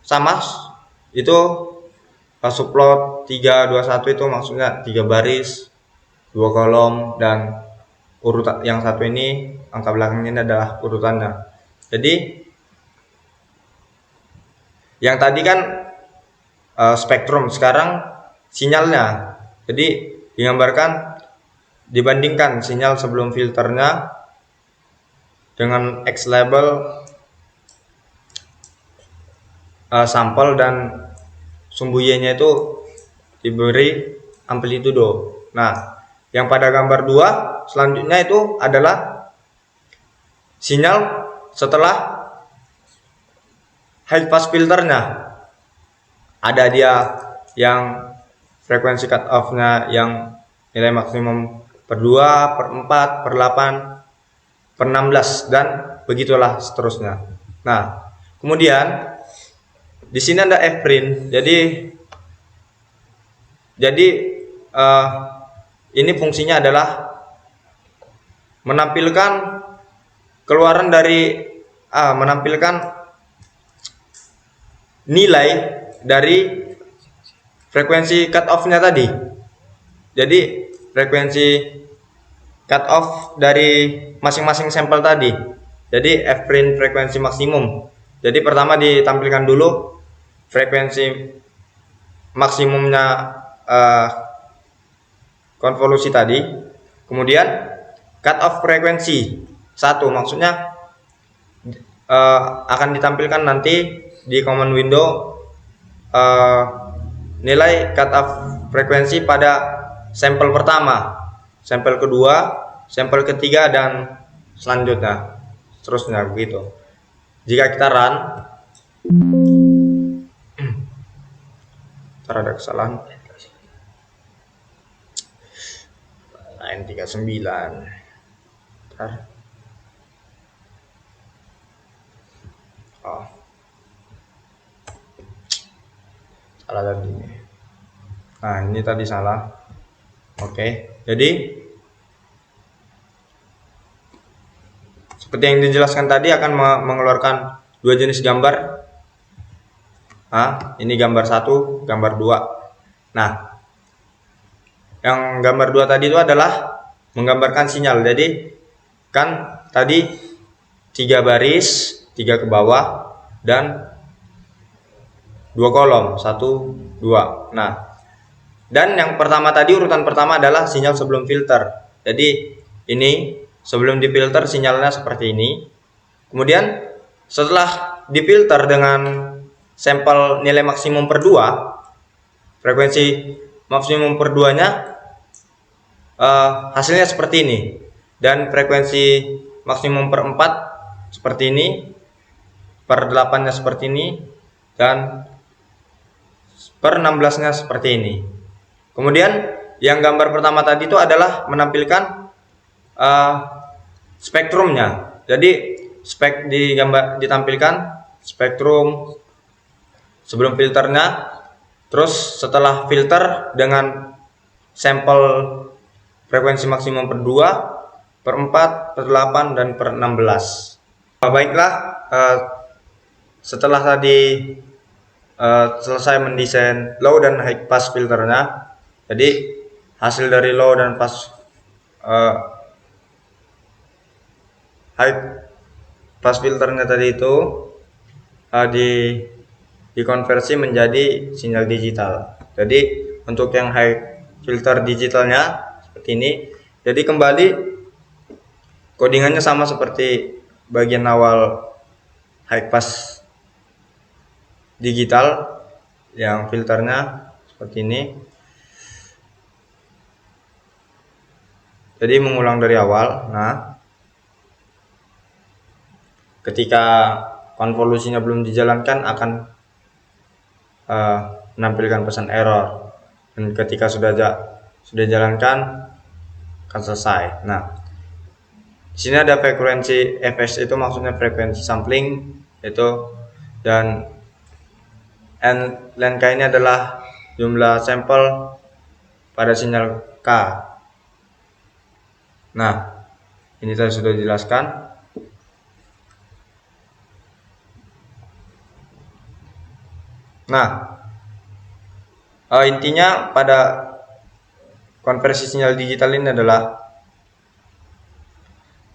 sama itu subplot 321 itu maksudnya 3 baris, 2 kolom, dan urutan yang satu ini angka belakangnya ini adalah urutannya. Jadi yang tadi kan spektrum, sekarang sinyalnya. Jadi digambarkan, dibandingkan sinyal sebelum filternya dengan X label sampel dan sumbu Y-nya itu diberi amplitudo. Nah, yang pada gambar 2 selanjutnya itu adalah sinyal setelah high pass filternya. Ada dia yang frekuensi cut off-nya yang nilai maksimum per 2, per 4, per 8, per 16 dan begitulah seterusnya. Nah, kemudian di sini ada f-print. Jadi ini fungsinya adalah menampilkan keluaran dari menampilkan nilai dari frekuensi cut off-nya tadi. Jadi frekuensi cut off dari masing-masing sampel tadi. Jadi f-print frekuensi maksimum. Jadi pertama ditampilkan dulu frekuensi maksimumnya konvolusi tadi. Kemudian cut off frekuensi 1, maksudnya akan ditampilkan nanti di command window nilai cut off frekuensi pada sampel pertama, sampel kedua, sampel ketiga dan selanjutnya, seterusnya begitu. Jika kita run, ada kesalahan. Line 39. Oh. Salah tadi. Nah, ini tadi salah. Oke. Jadi seperti yang dijelaskan tadi akan mengeluarkan 2 jenis gambar. Ini gambar 1, gambar 2. Nah, yang gambar 2 tadi itu adalah menggambarkan sinyal. Jadi kan tadi 3 baris, 3 ke bawah dan 2 kolom, 1, 2. Nah, dan yang pertama tadi, urutan pertama adalah sinyal sebelum filter. Jadi ini sebelum difilter sinyalnya seperti ini. Kemudian setelah difilter dengan sampel nilai maksimum per 2, frekuensi maksimum per 2-nya hasilnya seperti ini. Dan frekuensi maksimum per 4 seperti ini, per 8-nya seperti ini, dan per 16-nya seperti ini. Kemudian yang gambar pertama tadi itu adalah menampilkan spektrumnya. Jadi ditampilkan spektrum sebelum filternya, terus setelah filter dengan sampel frekuensi maksimum per 2, per 4, per 8 dan per 16. Baiklah, setelah tadi selesai mendesain low dan high pass filternya, jadi hasil dari low dan high pass filternya tadi itu dikonversi menjadi sinyal digital. Jadi untuk yang high filter digitalnya seperti ini. Jadi kembali codingannya sama seperti bagian awal high pass digital, yang filternya seperti ini. Jadi mengulang dari awal. Nah, ketika konvolusinya belum dijalankan akan menampilkan pesan error, dan ketika sudah jalankan akan selesai. Nah, di sini ada frekuensi fs, itu maksudnya frekuensi sampling itu, dan ln k ini adalah jumlah sampel pada sinyal K. Nah, ini saya sudah jelaskan. Nah, intinya pada konversi sinyal digital ini adalah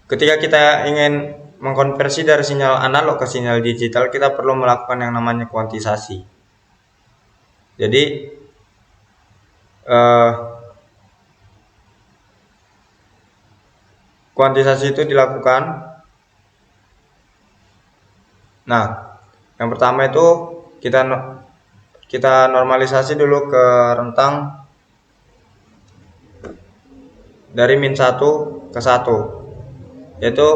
ketika kita ingin mengkonversi dari sinyal analog ke sinyal digital, kita perlu melakukan yang namanya kuantisasi. Jadi kuantisasi itu dilakukan. Nah, yang pertama itu kita normalisasi dulu ke rentang dari -1 ke 1, yaitu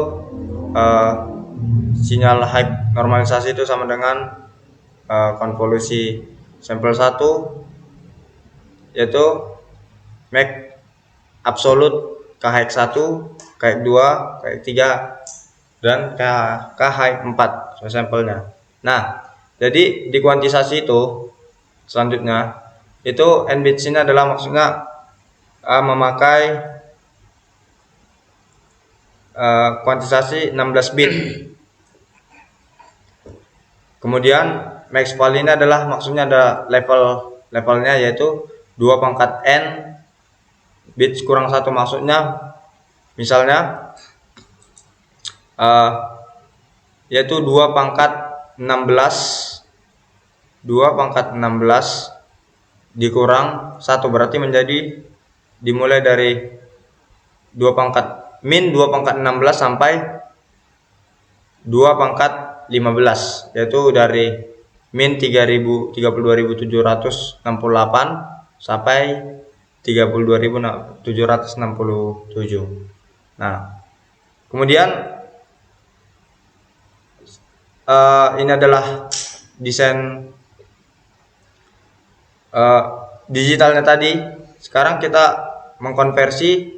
sinyal high normalisasi itu sama dengan konvolusi sampel 1, yaitu max absolute KH1, KH2, KH3, dan KH4 sampelnya. Nah, jadi di kuantisasi itu selanjutnya itu n bits ini adalah maksudnya memakai kuantisasi 16 bit. Kemudian max val ini adalah maksudnya ada levelnya, yaitu 2 pangkat n bits kurang 1, maksudnya misalnya yaitu 2 pangkat 16 dikurang 1, berarti menjadi dimulai dari 2 pangkat 16 sampai 2 pangkat 15, yaitu dari min 32.768 sampai 32.767. Nah, kemudian ini adalah desain digitalnya tadi. Sekarang kita mengkonversi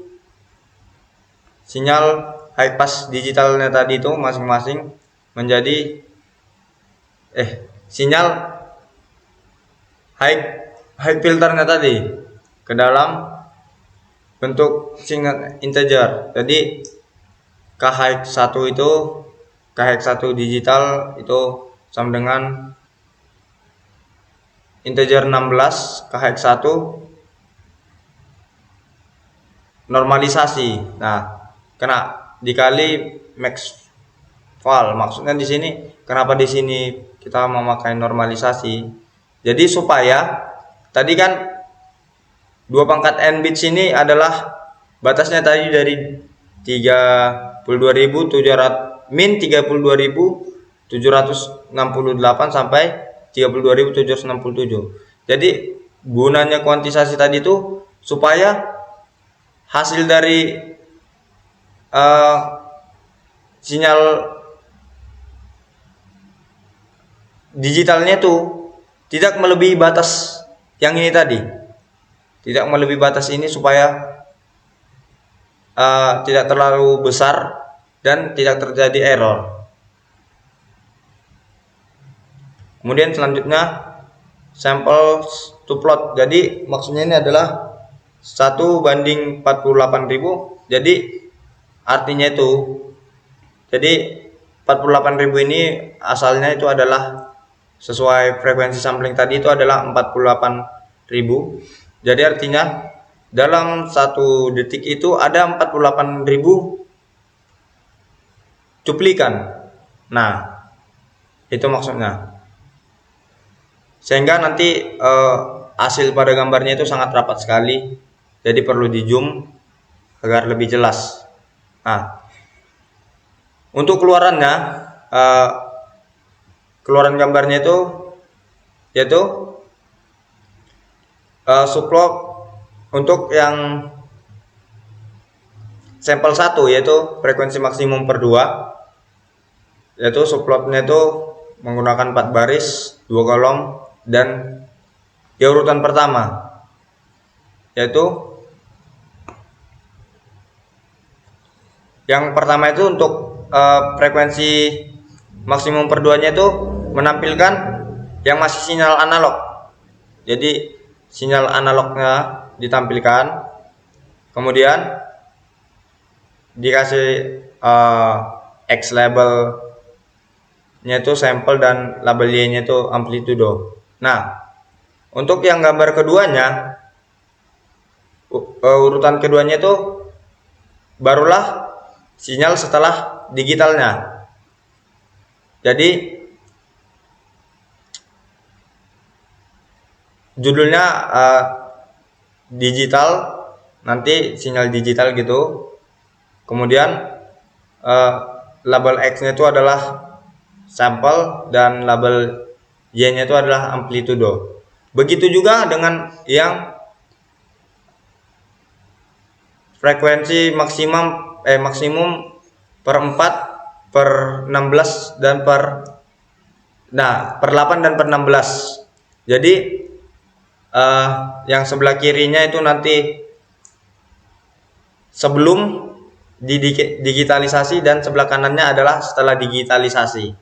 sinyal high pass digitalnya tadi itu masing-masing menjadi sinyal high filternya tadi ke dalam bentuk sinyal integer. Jadi KH1 itu KH1 digital itu sama dengan integer 16 KH1 normalisasi. Nah, kena dikali max val. Maksudnya di sini kenapa di sini kita memakai normalisasi? Jadi supaya tadi kan 2 pangkat n bits ini adalah batasnya tadi dari 32.700 min 32.768 sampai 32.767. Jadi gunanya kuantisasi tadi itu supaya hasil dari sinyal digitalnya itu tidak melebihi batas yang ini tadi, tidak melebihi batas ini supaya tidak terlalu besar dan tidak terjadi error. Kemudian selanjutnya sample to plot. Jadi maksudnya ini adalah 1:48.000. Jadi artinya itu, jadi 48.000 ini asalnya itu adalah sesuai frekuensi sampling tadi itu adalah 48.000. Jadi artinya dalam 1 detik itu ada 48.000 cuplikan. Nah, itu maksudnya. Sehingga nanti hasil pada gambarnya itu sangat rapat sekali. Jadi perlu di zoom agar lebih jelas. Nah, untuk keluarannya, keluaran gambarnya itu yaitu subclock untuk yang sampel 1 yaitu frekuensi maksimum per 2. yaitu subplotnya itu menggunakan 4 baris, 2 kolom, dan di urutan pertama yaitu yang pertama itu untuk frekuensi maksimum per 2-nya itu menampilkan yang masih sinyal analog. Jadi sinyal analognya ditampilkan, kemudian dikasih X labelnya itu sampel dan label Y-nya itu amplitudo. Nah, untuk yang gambar keduanya, urutan keduanya itu barulah sinyal setelah digitalnya. Jadi judulnya digital, nanti sinyal digital gitu. Kemudian label X-nya itu adalah sampel dan label Y-nya itu adalah amplitudo. Begitu juga dengan yang frekuensi maksimum per 4, per 16 dan per 8 dan per 16. Jadi yang sebelah kirinya itu nanti sebelum digitalisasi dan sebelah kanannya adalah setelah digitalisasi.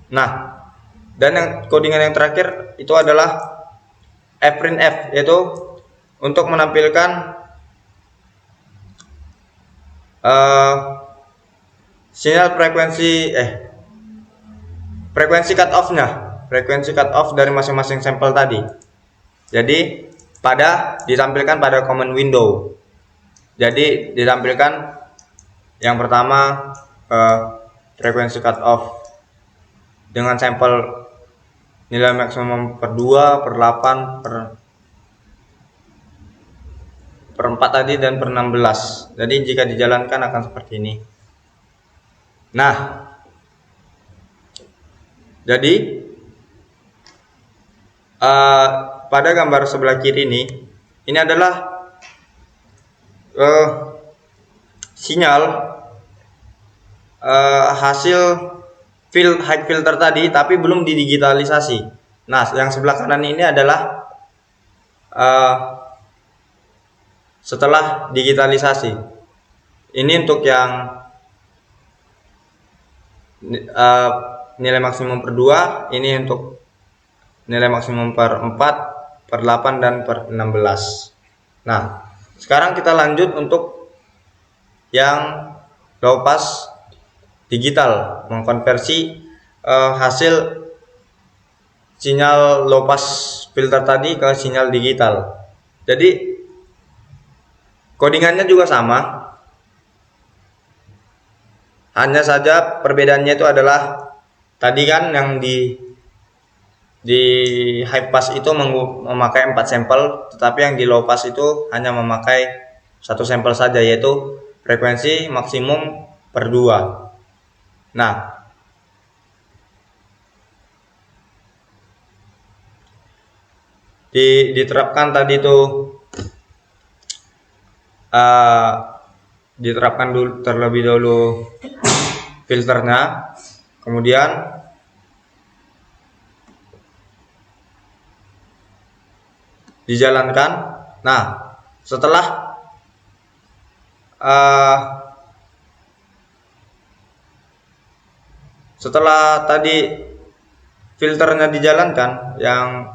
Nah, dan yang codingan yang terakhir itu adalah fprintf, yaitu untuk menampilkan sinyal frekuensi cut off dari masing-masing sampel tadi. Jadi ditampilkan pada command window. Jadi ditampilkan yang pertama frekuensi cut off dengan sampel nilai maksimum per 2, per 8, per 4 tadi dan per 16. Jadi jika dijalankan akan seperti ini. Nah, jadi pada gambar sebelah kiri ini adalah sinyal hasil high filter tadi, tapi belum didigitalisasi. Nah, yang sebelah kanan ini adalah setelah digitalisasi. Ini untuk yang nilai maksimum per 2, ini untuk nilai maksimum per 4, per 8 dan per 16. Nah, sekarang kita lanjut untuk yang low pass digital, mengkonversi hasil sinyal low pass filter tadi ke sinyal digital. Jadi codingannya juga sama, hanya saja perbedaannya itu adalah tadi kan yang di high pass itu memakai 4 sampel, tetapi yang di low pass itu hanya memakai 1 sampel saja, yaitu frekuensi maksimum per 2. Nah, diterapkan tadi itu diterapkan terlebih dahulu filternya, kemudian dijalankan. Nah, setelah tadi filternya dijalankan, yang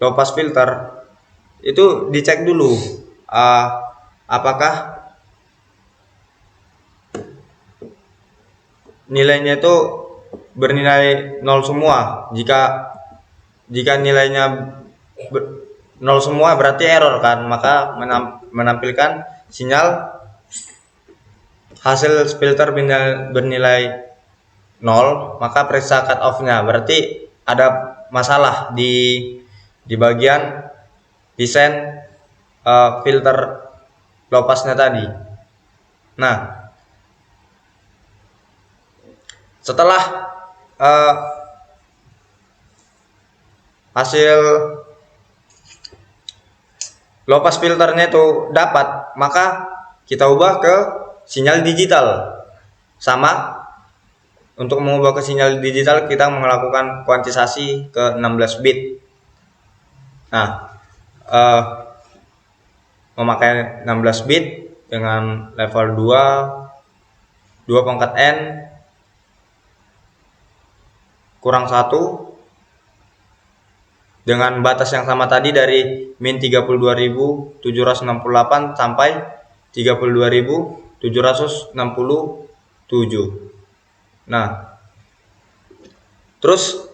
low pass filter itu dicek dulu apakah nilainya itu bernilai 0 semua. Jika nilainya 0 semua berarti error kan, maka menampilkan sinyal hasil filter bernilai 0, maka periksa cut off-nya, berarti ada masalah di bagian desain filter low pass-nya tadi. Nah, setelah hasil low pass filternya itu dapat, maka kita ubah ke sinyal digital. Sama, untuk mengubah ke sinyal digital kita melakukan kuantisasi ke 16 bit. Nah, memakai 16 bit dengan level 2 pangkat N kurang 1 dengan batas yang sama tadi dari min 32.768 sampai 32.767. Nah, terus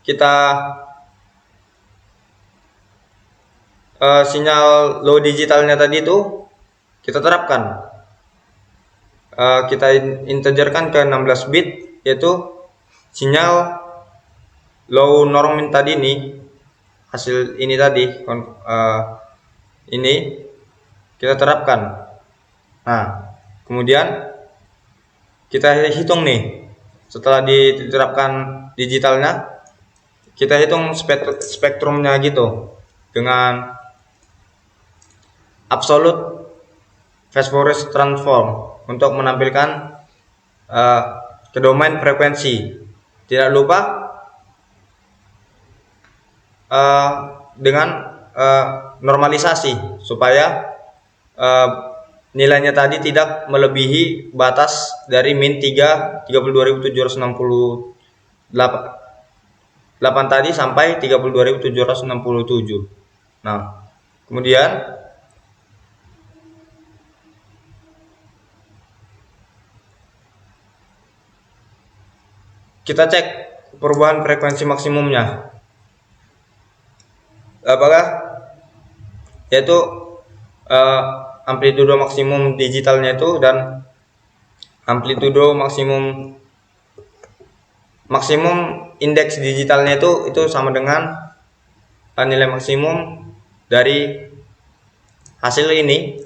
kita sinyal low digitalnya tadi itu kita terapkan, kita integerkan ke 16 bit, yaitu sinyal low norm min tadi ini, hasil ini tadi ini kita terapkan. Nah, kemudian kita hitung nih, setelah diterapkan digitalnya, kita hitung spektrumnya gitu dengan absolute phase forecast transform untuk menampilkan ke domain frekuensi. Tidak lupa dengan normalisasi supaya nilainya tadi tidak melebihi batas dari min 32.768 tadi sampai 32.767. Nah, kemudian kita cek perubahan frekuensi maksimumnya. Apakah yaitu amplitudo maksimum digitalnya itu dan amplitudo maksimum indeks digitalnya itu sama dengan nilai maksimum dari hasil ini.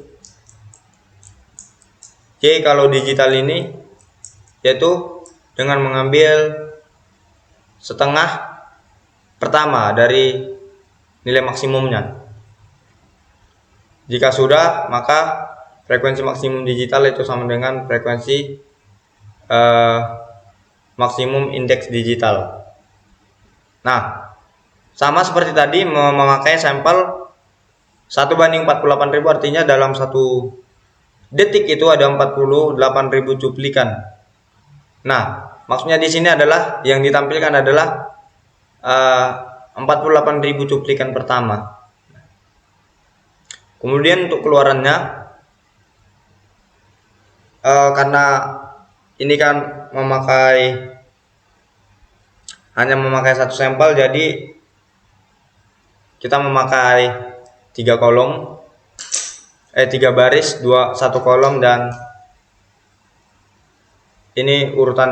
Oke, kalau digital ini yaitu dengan mengambil setengah pertama dari nilai maksimumnya. Jika sudah, maka frekuensi maksimum digital itu sama dengan frekuensi maksimum indeks digital. Nah, sama seperti tadi memakai sampel 1:48.000, artinya dalam 1 detik itu ada 48.000 cuplikan. Nah, maksudnya di sini adalah yang ditampilkan adalah 48.000 cuplikan pertama. Kemudian untuk keluarannya, karena ini kan hanya memakai satu sampel, jadi kita memakai 3 baris, 1 kolom, dan ini urutan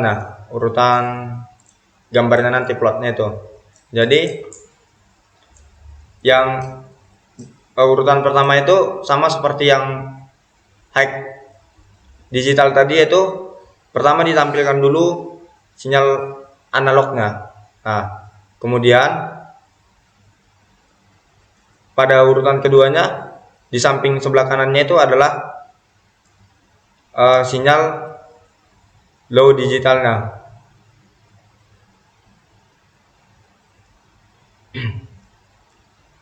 gambarnya nanti, plotnya itu. Jadi yang urutan pertama itu sama seperti yang high digital tadi, yaitu pertama ditampilkan dulu sinyal analognya. Nah, kemudian pada urutan keduanya di samping sebelah kanannya itu adalah sinyal low digitalnya.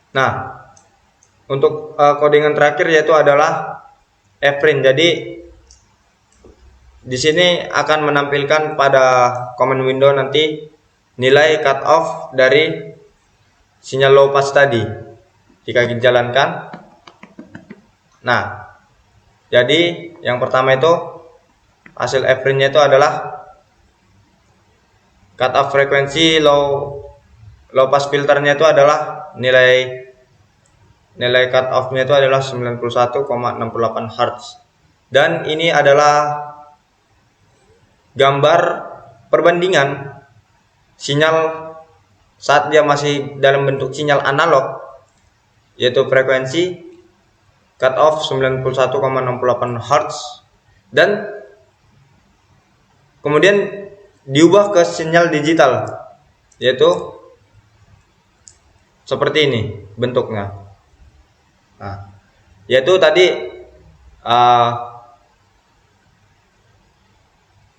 Nah, untuk codingan terakhir yaitu adalah F-print. Jadi di sini akan menampilkan pada command window nanti nilai cut off dari sinyal low pass tadi jika dijalankan. Nah, jadi yang pertama itu hasil F-print-nya itu adalah cut off frekuensi low pass filternya itu adalah nilai cut off-nya itu adalah 91,68 Hz. Dan ini adalah gambar perbandingan sinyal saat dia masih dalam bentuk sinyal analog, yaitu frekuensi cut off 91,68 Hz, dan kemudian diubah ke sinyal digital, yaitu seperti ini bentuknya. Nah, yaitu tadi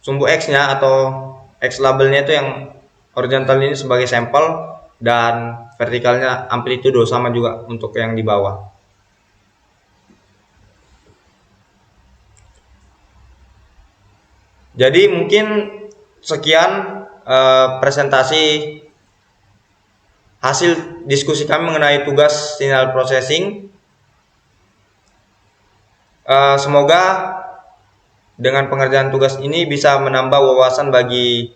sumbu X-nya atau X labelnya itu yang horizontal ini sebagai sampel dan vertikalnya amplitudo, sama juga untuk yang di bawah. Jadi mungkin sekian presentasi hasil diskusi kami mengenai tugas signal processing. Semoga dengan pengerjaan tugas ini bisa menambah wawasan bagi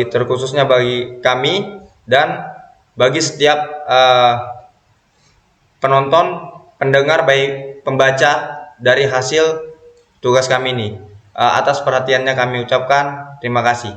terkhususnya bagi kami dan bagi setiap penonton, pendengar, baik pembaca dari hasil tugas kami ini. Atas perhatiannya kami ucapkan terima kasih.